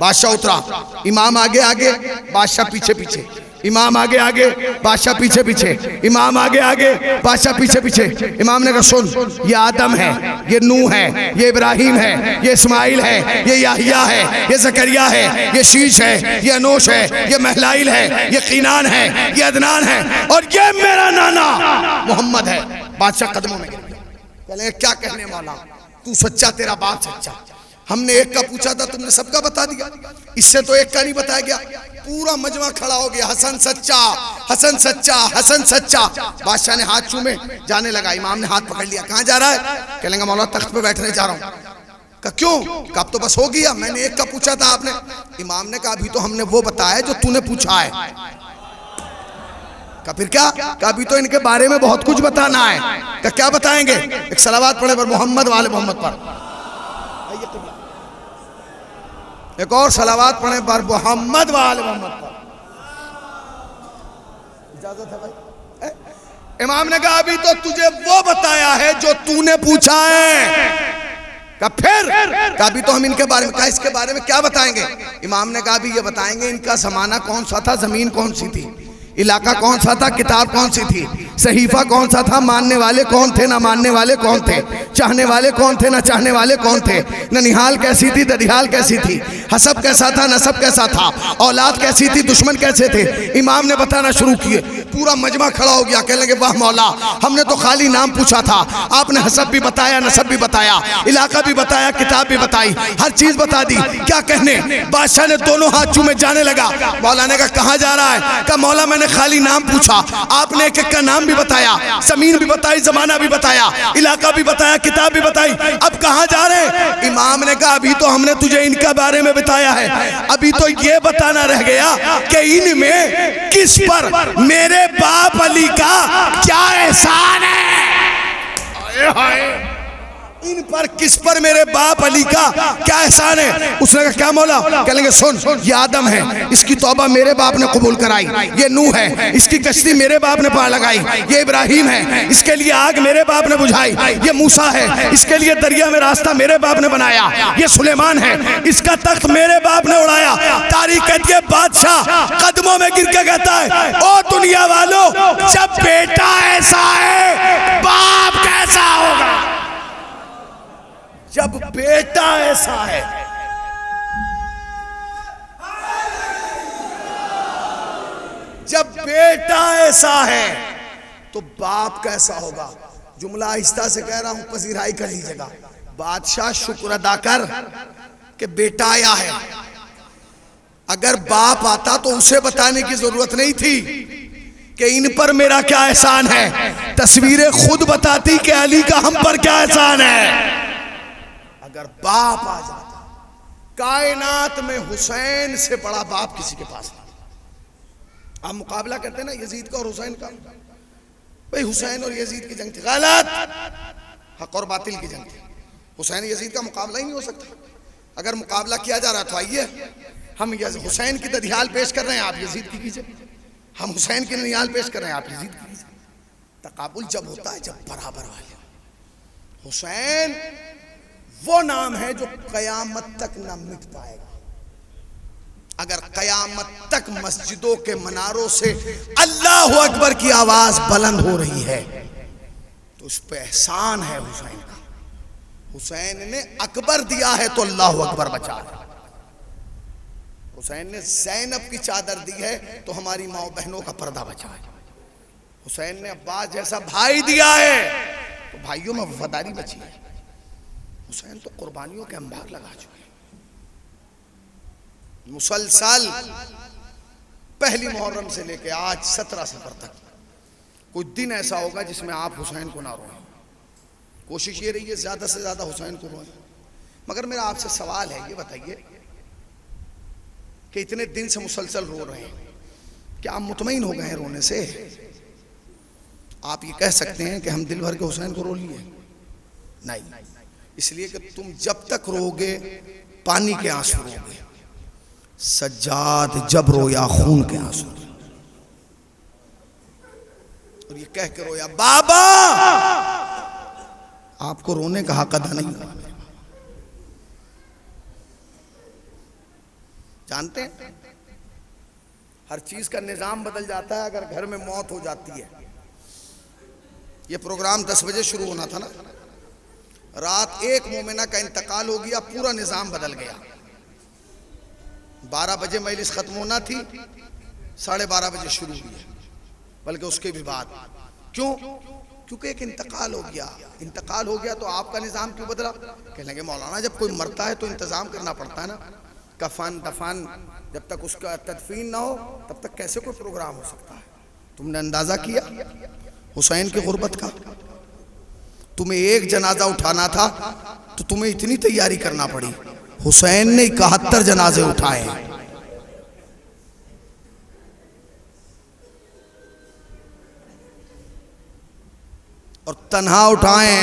बादशाह उतरा, इमाम आगे आगे, बादशाह पीछे पीछे, इमाम आगे आगे, बादशाह पीछे पीछे, इमाम आगे आगे, बादशाह पीछे पीछे। इमाम ने कहा सुन, ये आदम है, ये नूह है, ये इब्राहिम है, ये इस्माइल है, ये याहिया है, ये जकरिया है, ये शीश है, ये अनोश है, ये महलाइल है, ये कीनान है, ये अदनान है, और ये मेरा नाना मोहम्मद है। बादशाह कदमों में गिर गया, कहने क्या कहने मौला, तू सच्चा, तेरा बाप सच्चा। हमने एक का पूछा था, तुमने सबका बता दिया, इससे तो एक का नहीं बताया गया। पूरा मजमा खड़ा हो गया, हसन सच्चा, हसन सच्चा, हसन सच्चा। बादशाह ने हाथ चूमे, जाने लगा। इमाम ने हाथ पकड़ लिया, कहाँ जा रहा है, कहेंगे मौला तख्त पे बैठने जा रहा हूँ। कहा क्यों, कब तो बस हो गया, मैंने एक का पूछा था आपने। इमाम ने कहा अभी तो हमने वो बताया जो तूने पूछा है। कहा फिर क्या, कहा अभी तो इनके बारे में बहुत कुछ बताना है। कहा क्या बताएंगे, एक सलावत पढ़े पर मोहम्मद वाले मोहम्मद पर, एक और सलावत पढ़े पर मोहम्मद वाले मोहम्मद पर। इजाजत है भाई। इमाम ने कहा अभी तो तुझे वो बताया है जो तूने पूछा है। कहा फिर, कहा अभी तो हम इनके बारे में, कहा इसके बारे में क्या बताएंगे। इमाम ने कहा अभी ये बताएंगे इनका जमाना कौन सा था, जमीन कौन सी थी, इलाका कौन सा था, किताब कौन सी थी, सहीफा कौन सा था, मानने वाले कौन थे, ना मानने वाले कौन थे, चाहने वाले कौन थे, ना चाहने वाले कौन थे, ननिहाल कैसी थी, ददिहाल कैसी थी, हसब कैसा था, नसब कैसा था, औलाद कैसी थी, दुश्मन कैसे थे। इमाम ने बताना शुरू किए, पूरा मजमा खड़ा हो गया। कहने लगे वाह मौला, हमने तो खाली नाम पूछा था, आपने हसब भी बताया, नसब भी बताया, इलाका भी बताया, किताब भी बताई, हर चीज बता दी, क्या कहने। बादशाह ने दोनों हाथ चूमे, जाने लगा। मौला ने कहा कहाँ जा रहा है, कहा मौला मैंने खाली नाम पूछा, आपने एक एक का नाम भी बताया, जमीन भी बताई, जमाना भी बताया, इलाका भी बताया, किताब भी बताई, अब कहाँ जा रहे हैं। इमाम ने कहा अभी तो हमने तुझे इनका बारे में बताया है, अभी तो ये बताना रह गया कि इनमें किस पर मेरे बाप अली का क्या एहसान है। इन पर किस पर मेरे बाप अली का क्या एहसान है? उसने कहा क्या मौला? कहेंगे सुन, ये आदम है, इसकी तौबा मेरे बाप ने कबूल कराई। ये नूह है, इसकी कश्ती मेरे बाप ने पार लगाई। ये इब्राहिम है, इसके लिए आग मेरे बाप ने बुझाई। ये मूसा है, इसके लिए दरिया में रास्ता मेरे बाप ने बनाया। ये सुलेमान है, इसका तख्त मेरे बाप ने उड़ाया। तारीख कहती है बादशाह कदमों में गिर के कहता है ओ दुनिया वालों, जब बेटा ऐसा है बाप कैसा होगा? जब बेटा ऐसा है, जब बेटा ऐसा है तो बाप कैसा होगा? जुमला आहिस्ता से कह रहा हूं, पजीराई कर लीजिएगा। बादशाह शुक्र अदा कर कि बेटा आया है। अगर बाप आता तो उसे बताने की जरूरत नहीं थी कि इन पर मेरा क्या एहसान है। तस्वीरें खुद बताती कि अली का हम पर क्या एहसान है। अगर बाप आ जाता, कायनात में हुसैन से बड़ा बाप किसी के पास नहीं। आप मुकाबला करते हैं ना यजीद का और हुसैन का, भाई हुसैन और यजीद की जंग थी, गलत, हक और बातिल की जंग थी। हुसैन यजीद का मुकाबला ही नहीं हो सकता। अगर मुकाबला किया जा रहा तो आइए हम हुसैन की ददियाल पेश कर रहे हैं, आप यजीद की कीजिए। हम हुसैन की ददियाल पेश कर रहे हैं, आप यजीद की कीजिए। तकाबुल जब होता है जब बराबर वाले। हुसैन वो नाम है जो कयामत तक न मिट पाएगा। अगर कयामत तक मस्जिदों के मनारों से अल्लाह अकबर की आवाज बुलंद हो रही है तो उस पे एहसान है हुसैन का। हुसैन ने अकबर दिया है तो अल्लाह अकबर बचा है। हुसैन ने ज़ैनब की चादर दी है तो हमारी माँ बहनों का पर्दा बचा है। हुसैन ने अब्बास जैसा भाई दिया है तो भाइयों में वफादारी बची है। हुसैन तो कुर्बानियों के अंबार लगा चुके हैं। मुसलसल पहली मुहर्रम से लेके आज 17 सफर तक कोई दिन ऐसा होगा जिसमें आप हुसैन को ना रोएं। कोशिश ये रही है ज्यादा से ज्यादा हुसैन को रोएं। मगर मेरा आपसे सवाल है, ये बताइए कि इतने दिन से मुसलसल रो रहे हैं, क्या आप मुतमईन हो गए हैं रोने से? आप ये कह सकते हैं कि हम दिल भर के हुसैन को रो लिए? नहीं, इसलिए कि तुम जब तक रोगे पानी के आंसू रोगे। सज्जाद जब रोया खून के आंसू, और ये कह के रोया बाबा आपको रोने का हक अदा नहीं हुआ। जानते हैं हर चीज का निजाम बदल जाता है अगर घर में मौत हो जाती है। ये प्रोग्राम 10 बजे शुरू होना था ना, रात एक मोमिना का इंतकाल हो गया, पूरा निजाम बदल गया। 12 बजे मजलिस खत्म होना थी, 12:30 बजे शुरू हुई है, बल्कि उसके भी बाद। क्यों? क्योंकि एक इंतकाल हो गया। इंतकाल हो गया तो आपका निजाम क्यों बदला? कहने लगे मौलाना जब कोई मरता है तो इंतजाम करना पड़ता है ना, कफन दफन, जब तक उसका तदफीन ना हो तब तक कैसे कोई प्रोग्राम हो सकता है? तुमने अंदाजा किया हुसैन की गुर्बत का? तुम्हें एक जनाजा उठाना था तो तुम्हें इतनी तैयारी करना पड़ी। हुसैन ने 71 जनाजे उठाए। और तन्हा उठाए।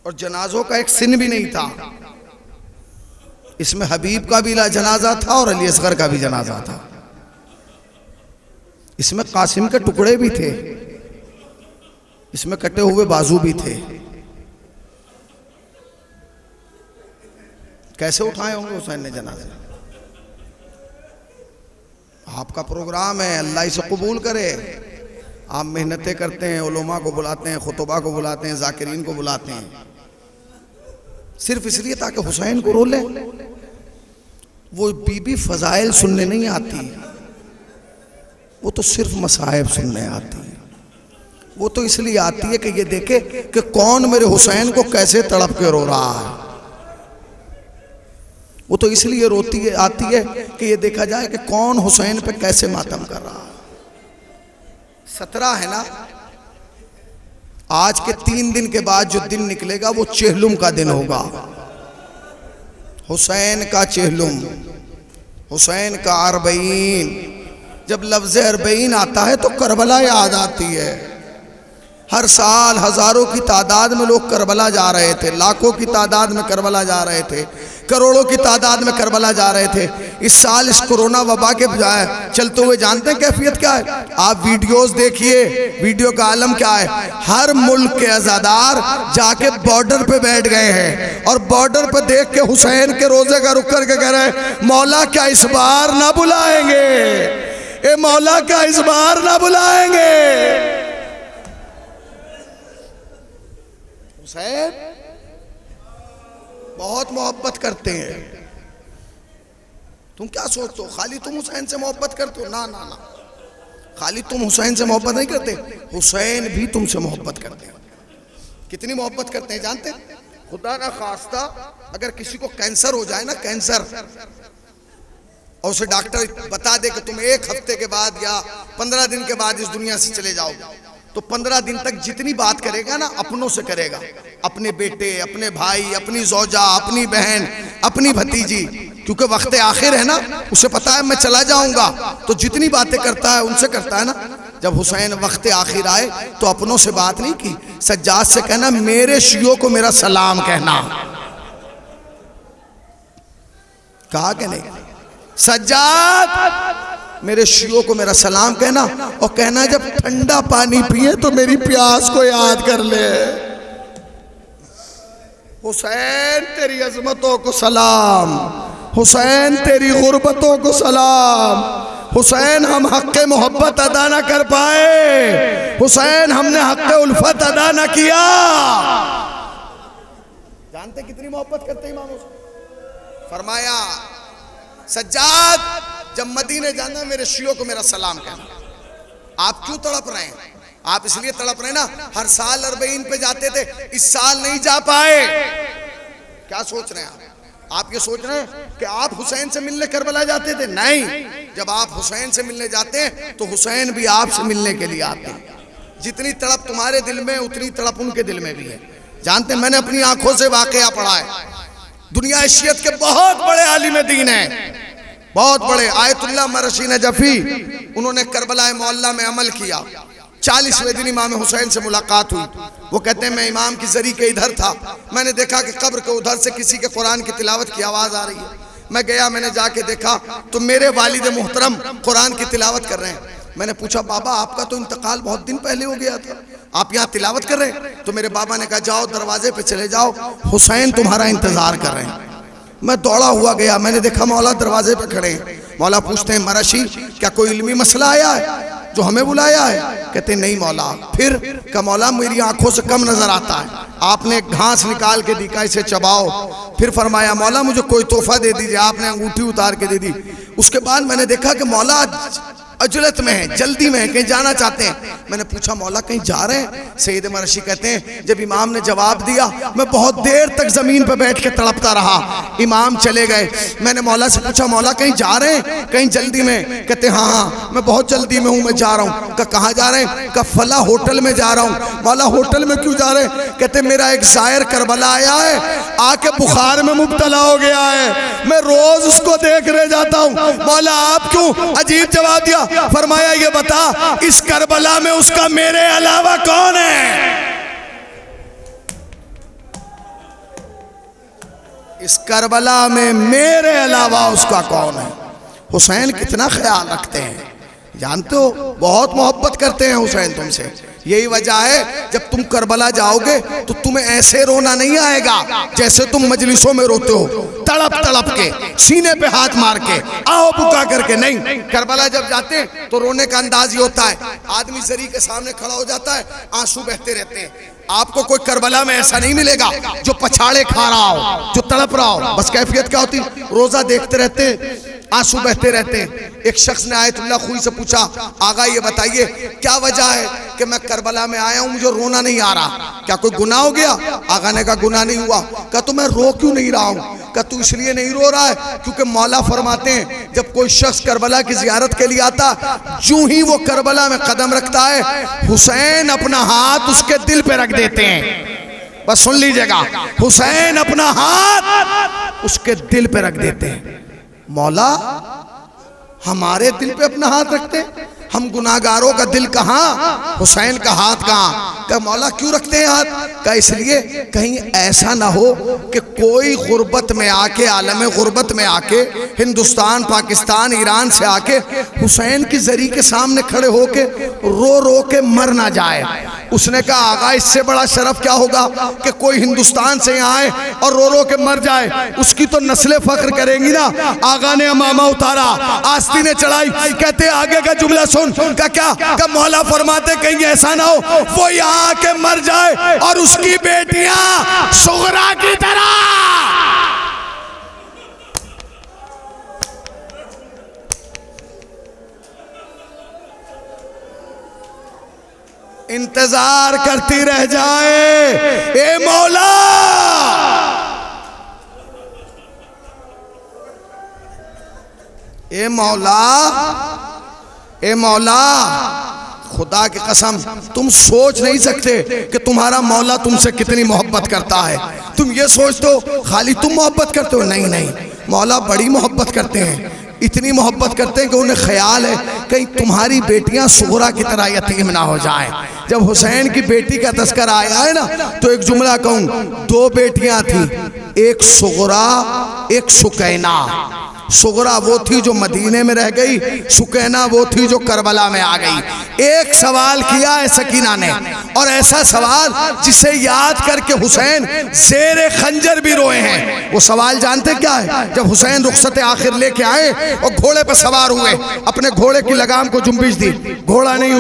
और जनाजों का एक सिन भी नहीं था। इसमें हबीब का भी जनाजा था और अली असगर का भी जनाजा था। इसमें कासिम के टुकड़े भी थे, इसमें कटे हुए बाजू भी थे। कैसे उठाए होंगे हुसैन ने जनाजा? आपका प्रोग्राम है, अल्लाह इसे कबूल करे। आप मेहनतें करते हैं, उलमा को बुलाते हैं, खुतबा को बुलाते हैं, जाकिरीन को बुलाते हैं, सिर्फ इसलिए ताकि हुसैन को रो ले। वो बीबी फजाइल सुनने नहीं आती, वो तो सिर्फ मसाइब सुनने आती है। वो तो इसलिए आती है कि ये देखे कि कौन मेरे हुसैन को कैसे तड़प के रो रहा है। वो तो इसलिए रोती है, आती है कि ये देखा जाए कि कौन हुसैन पे कैसे मातम कर रहा है। 17 है ना, आज के 3 दिन के बाद जो दिन निकलेगा वो चेहलुम का दिन होगा। हुसैन का चेहलुम, हुसैन का अरबईन, जब लफ्ज़ अरबईन आता है तो करबला याद आती है। हर साल हज़ारों की तादाद में लोग करबला जा रहे थे, लाखों की तादाद में करबला जा रहे थे, करोड़ों की तादाद में करबला जा रहे थे। इस साल इस कोरोना वबा के बजाय चलते हुए जानते हैं कैफियत क्या है? आप वीडियोस देखिए, वीडियो का आलम क्या है। हर मुल्क के अज़ादार जाके बॉर्डर पे बैठ गए हैं और बॉर्डर पे देख के हुसैन के रोजे का रुक करके कह रहे हैं, मौला क्या इस बार ना बुलाएंगे, ए मौला क्या इस बार ना बुलाएंगे। हुसैन बहुत मोहब्बत करते हैं। तुम क्या सोचते हो खाली तुम हुसैन से मोहब्बत करते हो? ना ना ना, खाली तुम हुसैन से मोहब्बत नहीं करते, हुसैन भी तुमसे मोहब्बत करते हैं। कितनी मोहब्बत करते हैं जानते हैं? खुदा ना खास्ता अगर किसी को कैंसर हो जाए ना, कैंसर, और उसे डॉक्टर बता दे कि तुम 1 हफ्ते के बाद या 15 दिन के बाद इस दुनिया से चले जाओगे, तो 15 दिन तक जितनी बात करेगा ना अपनों से करेगा, अपने बेटे, अपने भाई, अपनी जोजा, अपनी बहन, अपनी भतीजी, क्योंकि वक्त आखिर है ना, उसे पता है मैं चला जाऊंगा, तो जितनी बातें करता है उनसे करता है ना। जब हुसैन वक्त आखिर आए तो अपनों से बात नहीं की, सज्जाद से कहना मेरे शियों को मेरा सलाम कहना, कहा कि नहीं? सज्जाद मेरे शियों को मेरा सलाम कहना, और कहना जब ठंडा पानी पिए तो मेरी प्यास को याद कर ले। हुसैन तेरी अजमतों को सलाम, हुसैन तेरी गुर्बतों को सलाम, हुसैन हम हक़ मोहब्बत अदा ना कर पाए, हुसैन हमने हक़ उल्फत अदा ना किया। जानते कितनी मोहब्बत करते इमाम हुसैन? फरमाया सज्जाद जब मदीने जाना मेरे शियों को मेरा सलाम कहना। आप क्यों तड़प रहे हैं? आप इसलिए तड़प रहे हैं ना, हर साल अरबईन पे जाते थे, इस साल नहीं जा पाए। क्या सोच रहे हैं आप ये सोच रहे हैं कि आप हुसैन से मिलने करबला जाते थे? नहीं, जब आप हुसैन से मिलने जाते हैं तो हुसैन भी आपसे मिलने के लिए आते हैं। जितनी तड़प तुम्हारे दिल में उतनी तड़प उनके दिल में भी है। जानते हैं मैंने अपनी आंखों से वाकया पढ़ा है। दुनिया शियत के बहुत बड़े आलिम दीन हैं, बहुत बड़े, आयतुल्लाह मरशी नजफी, उन्होंने करबला मोहल्ला में अमल किया। 40वें दिन इमाम हुसैन से मुलाकात हुई। वो कहते हैं मैं इमाम की जरी के इधर था, मैंने देखा कि कब्र के उधर से किसी के कुरान की तिलावत की आवाज़ आ रही है। मैं गया, मैंने जाके देखा तो मेरे वालिद मुहतरम कुरान की तिलावत कर रहे हैं। मैंने पूछा बाबा आपका तो इंतकाल बहुत दिन पहले हो गया था, आप यहाँ तिलावत कर रहे हैं? तो मेरे बाबा ने कहा जाओ दरवाजे पे चले जाओ, हुसैन तुम्हारा इंतजार कर रहे हैं। मैं दौड़ा हुआ गया, मैंने देखा मौला दरवाजे पे खड़े हैं। मौला पूछते हैं मरशी क्या कोई इल्मी मसला आया है जो हमें बुलाया है? कहते नहीं मौला। फिर का मौला मेरी आंखों से कम नजर आता है, आपने घास निकाल के दी, इसे चबाओ। फिर फरमाया मौला मुझे कोई तोहफा दे दीजिए, आपने अंगूठी उतार के दे दी। उसके बाद मैंने देखा कि मौला अजलत में है, जल्दी में है, कहीं जाना चाहते हैं। मैंने पूछा मौला कहीं जा रहे हैं? सैयद मरशी कहते हैं जब इमाम ने जवाब दिया मैं बहुत देर तक जमीन पर बैठ के तड़पता रहा। इमाम चले गए, मैंने मौला से पूछा मौला कहीं जा रहे हैं, कहीं जल्दी में? कहते हाँ हाँ मैं बहुत जल्दी में हूँ, मैं जा रहा हूँ। कहाँ जा रहे हैं? का फला होटल में जा रहा हूँ। मौला होटल में क्यों जा रहे हैं? कहते मेरा एक जायर करबला आया है, आके बुखार में मुब्तला हो गया है, मैं रोज उसको देख रह जाता हूँ। मौला आप क्यों? अजीब जवाब दिया। फरमाया ये बता इस करबला में उसका मेरे अलावा कौन है? इस करबला में मेरे अलावा उसका कौन है? हुसैन कितना ख्याल रखते हैं जानते हो, बहुत मोहब्बत करते हैं हुसैन तुमसे। यही वजह है जब तुम करबला जाओगे तो तुम्हें ऐसे रोना नहीं आएगा जैसे तुम मजलिसों में रोते हो, तड़प तड़प के, सीने पे हाथ मार के, आओ पुका करके नहीं। करबला जब जाते हैं तो रोने का अंदाज ही होता है, आदमी जरी के सामने खड़ा हो जाता है, आंसू बहते रहते हैं। आपको कोई करबला में ऐसा नहीं मिलेगा जो पछाड़े खा रहा हो, जो तड़प रहा हो। बस कैफियत क्या होती? रोजा देखते रहते, आंसू बहते रहते हैं। एक शख्स ने आयतुल्लाह खुई से पूछा आगा ये बताइए क्या वजह है कि मैं करबला में आया हूँ मुझे रोना नहीं आ रहा, क्या कोई गुनाह हो गया? आगा ने कहा गुनाह नहीं हुआ। कहा तो मैं रो क्यों नहीं रहा हूँ? कहा तू इसलिए नहीं रो रहा है क्योंकि मौला फरमाते हैं जब कोई शख्स करबला की जियारत के लिए आता, जो ही वो करबला में कदम रखता है हुसैन अपना हाथ उसके दिल पे रख देते हैं। बस सुन लीजिएगा, हुसैन अपना हाथ उसके दिल पे रख देते हैं। मौला हमारे दिल पे अपना हाथ रखते हैं। हम गुनाहगारों का दिल कहाँ, हुसैन का हाथ कहाँ। क्या मौला क्यों रखते हैं हाथ का? इसलिए कहीं ऐसा ना हो कि कोई गुर्बत में आके, आलम गुर्बत में आके, हिंदुस्तान, पाकिस्तान, ईरान से आके हुसैन की जरी के सामने खड़े होके रो रो के मर ना जाए। उसने कहा आगा इससे बड़ा शरफ क्या होगा कि कोई हिंदुस्तान से यहाँ आए और रो रो के मर जाए। उसकी तो नस्लें फख्र करेंगी ना। आगा ने अमामा उतारा, आस्ती ने चढ़ाई। कहते आगे का जुमला सुन। क्या मौला फरमाते कहीं ऐसा ना हो वो यहाँ आके मर जाए और उसकी बेटियां सुगरा की तरह इंतजार करती रह जाए। ए मौला, ए मौला, ए मौला, खुदा की कसम तुम सोच नहीं सकते कि तुम्हारा मौला तुमसे कितनी मोहब्बत करता है। तुम ये सोचते हो खाली तुम मोहब्बत करते हो, नहीं नहीं, मौला बड़ी मोहब्बत करते हैं। इतनी मोहब्बत करते हैं कि उन्हें ख्याल है कहीं तुम्हारी बेटियां सुगरा की तरह यतीम ना हो जाएं। जब हुसैन की बेटी का तस्करा आया है ना, तो एक जुमला कहूँ, दो बेटियां थी, एक सुगरा एक सुकैना। सुगरा वो थी जो मदीने में रह गई, सुकैना वो थी जो करबला में आ गई। एक सवाल किया है सकीना ने, और ऐसा सवाल जिसे याद करके हुसैन ज़ेरे खंजर भी रोए हैं। वो सवाल जानते क्या है? जब हुसैन रुखसत आखिर लेके आए और घोड़े पर सवार हुए, अपने घोड़े की लगाम को जुम्बिश दी, घोड़ा नहीं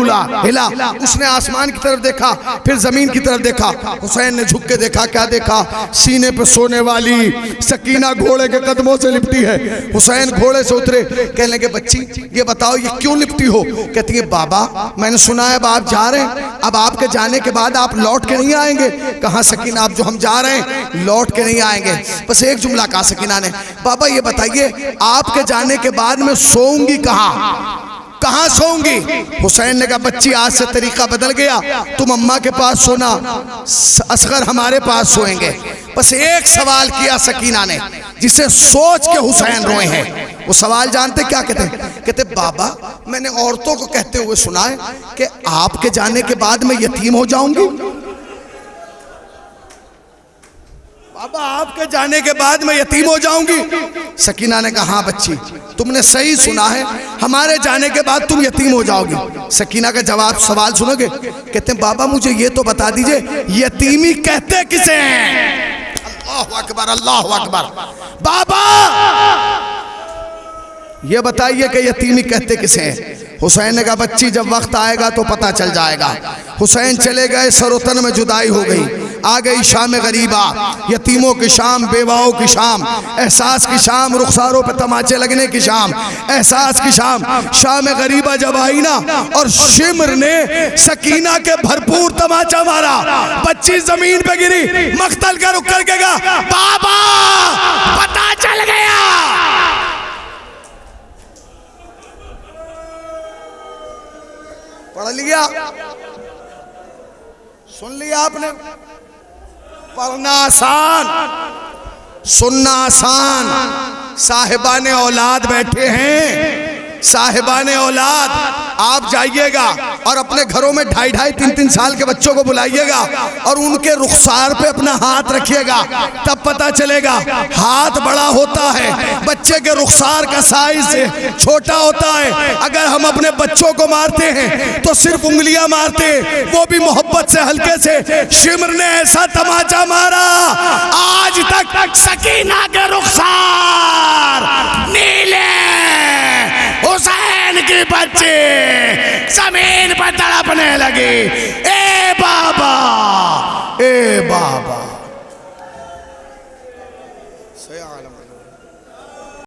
हिला। उसने आसमान की तरफ देखा, फिर जमीन की तरफ देखा। हुसैन ने झुक के देखा, क्या देखा? सीने पे सोने वाली सकीना घोड़े के कदमों से लिपटी है। हुसैन घोड़े से उतरे, कहने लगे बच्ची ये बताओ ये क्यों लिपटी हो? कहती है बाबा मैंने सुना है अब आप जा रहे हैं, अब आपके जाने के बाद आप लौट के नहीं आएंगे। कहाँ सकीना, आप जो हम जा रहे हैं लौट के नहीं आएंगे। बस एक जुमला कहा सकीना ने, बाबा ये बताइए आपके जाने के बाद मैं सोऊंगी कहाँ, कहाँ सोऊंगी? हुसैन ने कहा बच्ची आज से तरीका बदल गया, तुम अम्मा के पास सोना, असगर हमारे पास सोएंगे। बस एक सवाल किया सकीना ने जिसे सोच के हुसैन रोए हैं। वो सवाल जानते क्या कहते हैं? कहते बाबा मैंने औरतों को कहते हुए सुना है कि आपके जाने के बाद मैं यतीम हो जाऊंगी। बाबा आपके जाने के बाद मैं यतीम हो जाऊंगी? सकीना ने कहा हाँ बच्ची तुमने सही सुना है, हमारे जाने के बाद तुम यतीम हो जाओगी। सकीना का जवाब, सवाल सुनोगे? कहते हैं बाबा मुझे ये तो बता दीजिए यतीमी कहते किसे हैं? अल्लाह अकबर, अल्लाह अकबर। बाबा ये बताइए कि यतीमी कहते किसे हैं? हुसैन ने कहा बच्ची जब वक्त आएगा तो पता चल जाएगा। हुसैन चले गए, सरोतन में जुदाई हो गई, आ गई शाम गरीबा, यतीमों की शाम, बेवाओं की शाम, एहसास की शाम, रुखसारों पे तमाचे लगने की शाम, एहसास की शाम। शाम गरीबा जब आई ना और शिमर ने सकीना के भरपूर तमाचा मारा, बच्ची जमीन पे गिरी, मख्तल का रुक करके कहा बाबा पता चल गया। पढ़ लिया, सुन लिया आपने? पढ़ना आसान, सुनना आसान। साहिबाने औलाद बैठे हैं, साहिबाने औलाद, आप जाइएगा और अपने घरों में 2.5, 3 साल के बच्चों को बुलाइएगा और उनके रुखसार पे अपना हाथ रखिएगा, तब पता चलेगा। हाथ बड़ा होता है, बच्चे के रुखसार का साइज छोटा होता है। अगर हम अपने बच्चों को मारते हैं तो सिर्फ उंगलियां मारते हैं, वो भी मोहब्बत से, हल्के से। शिमर ने ऐसा तमाचा मारा आज तक सकीना के रुखसार नीले, हुसैन की बच्चे जमीन पर तड़पने लगी। ए बाबा, ए बाबा।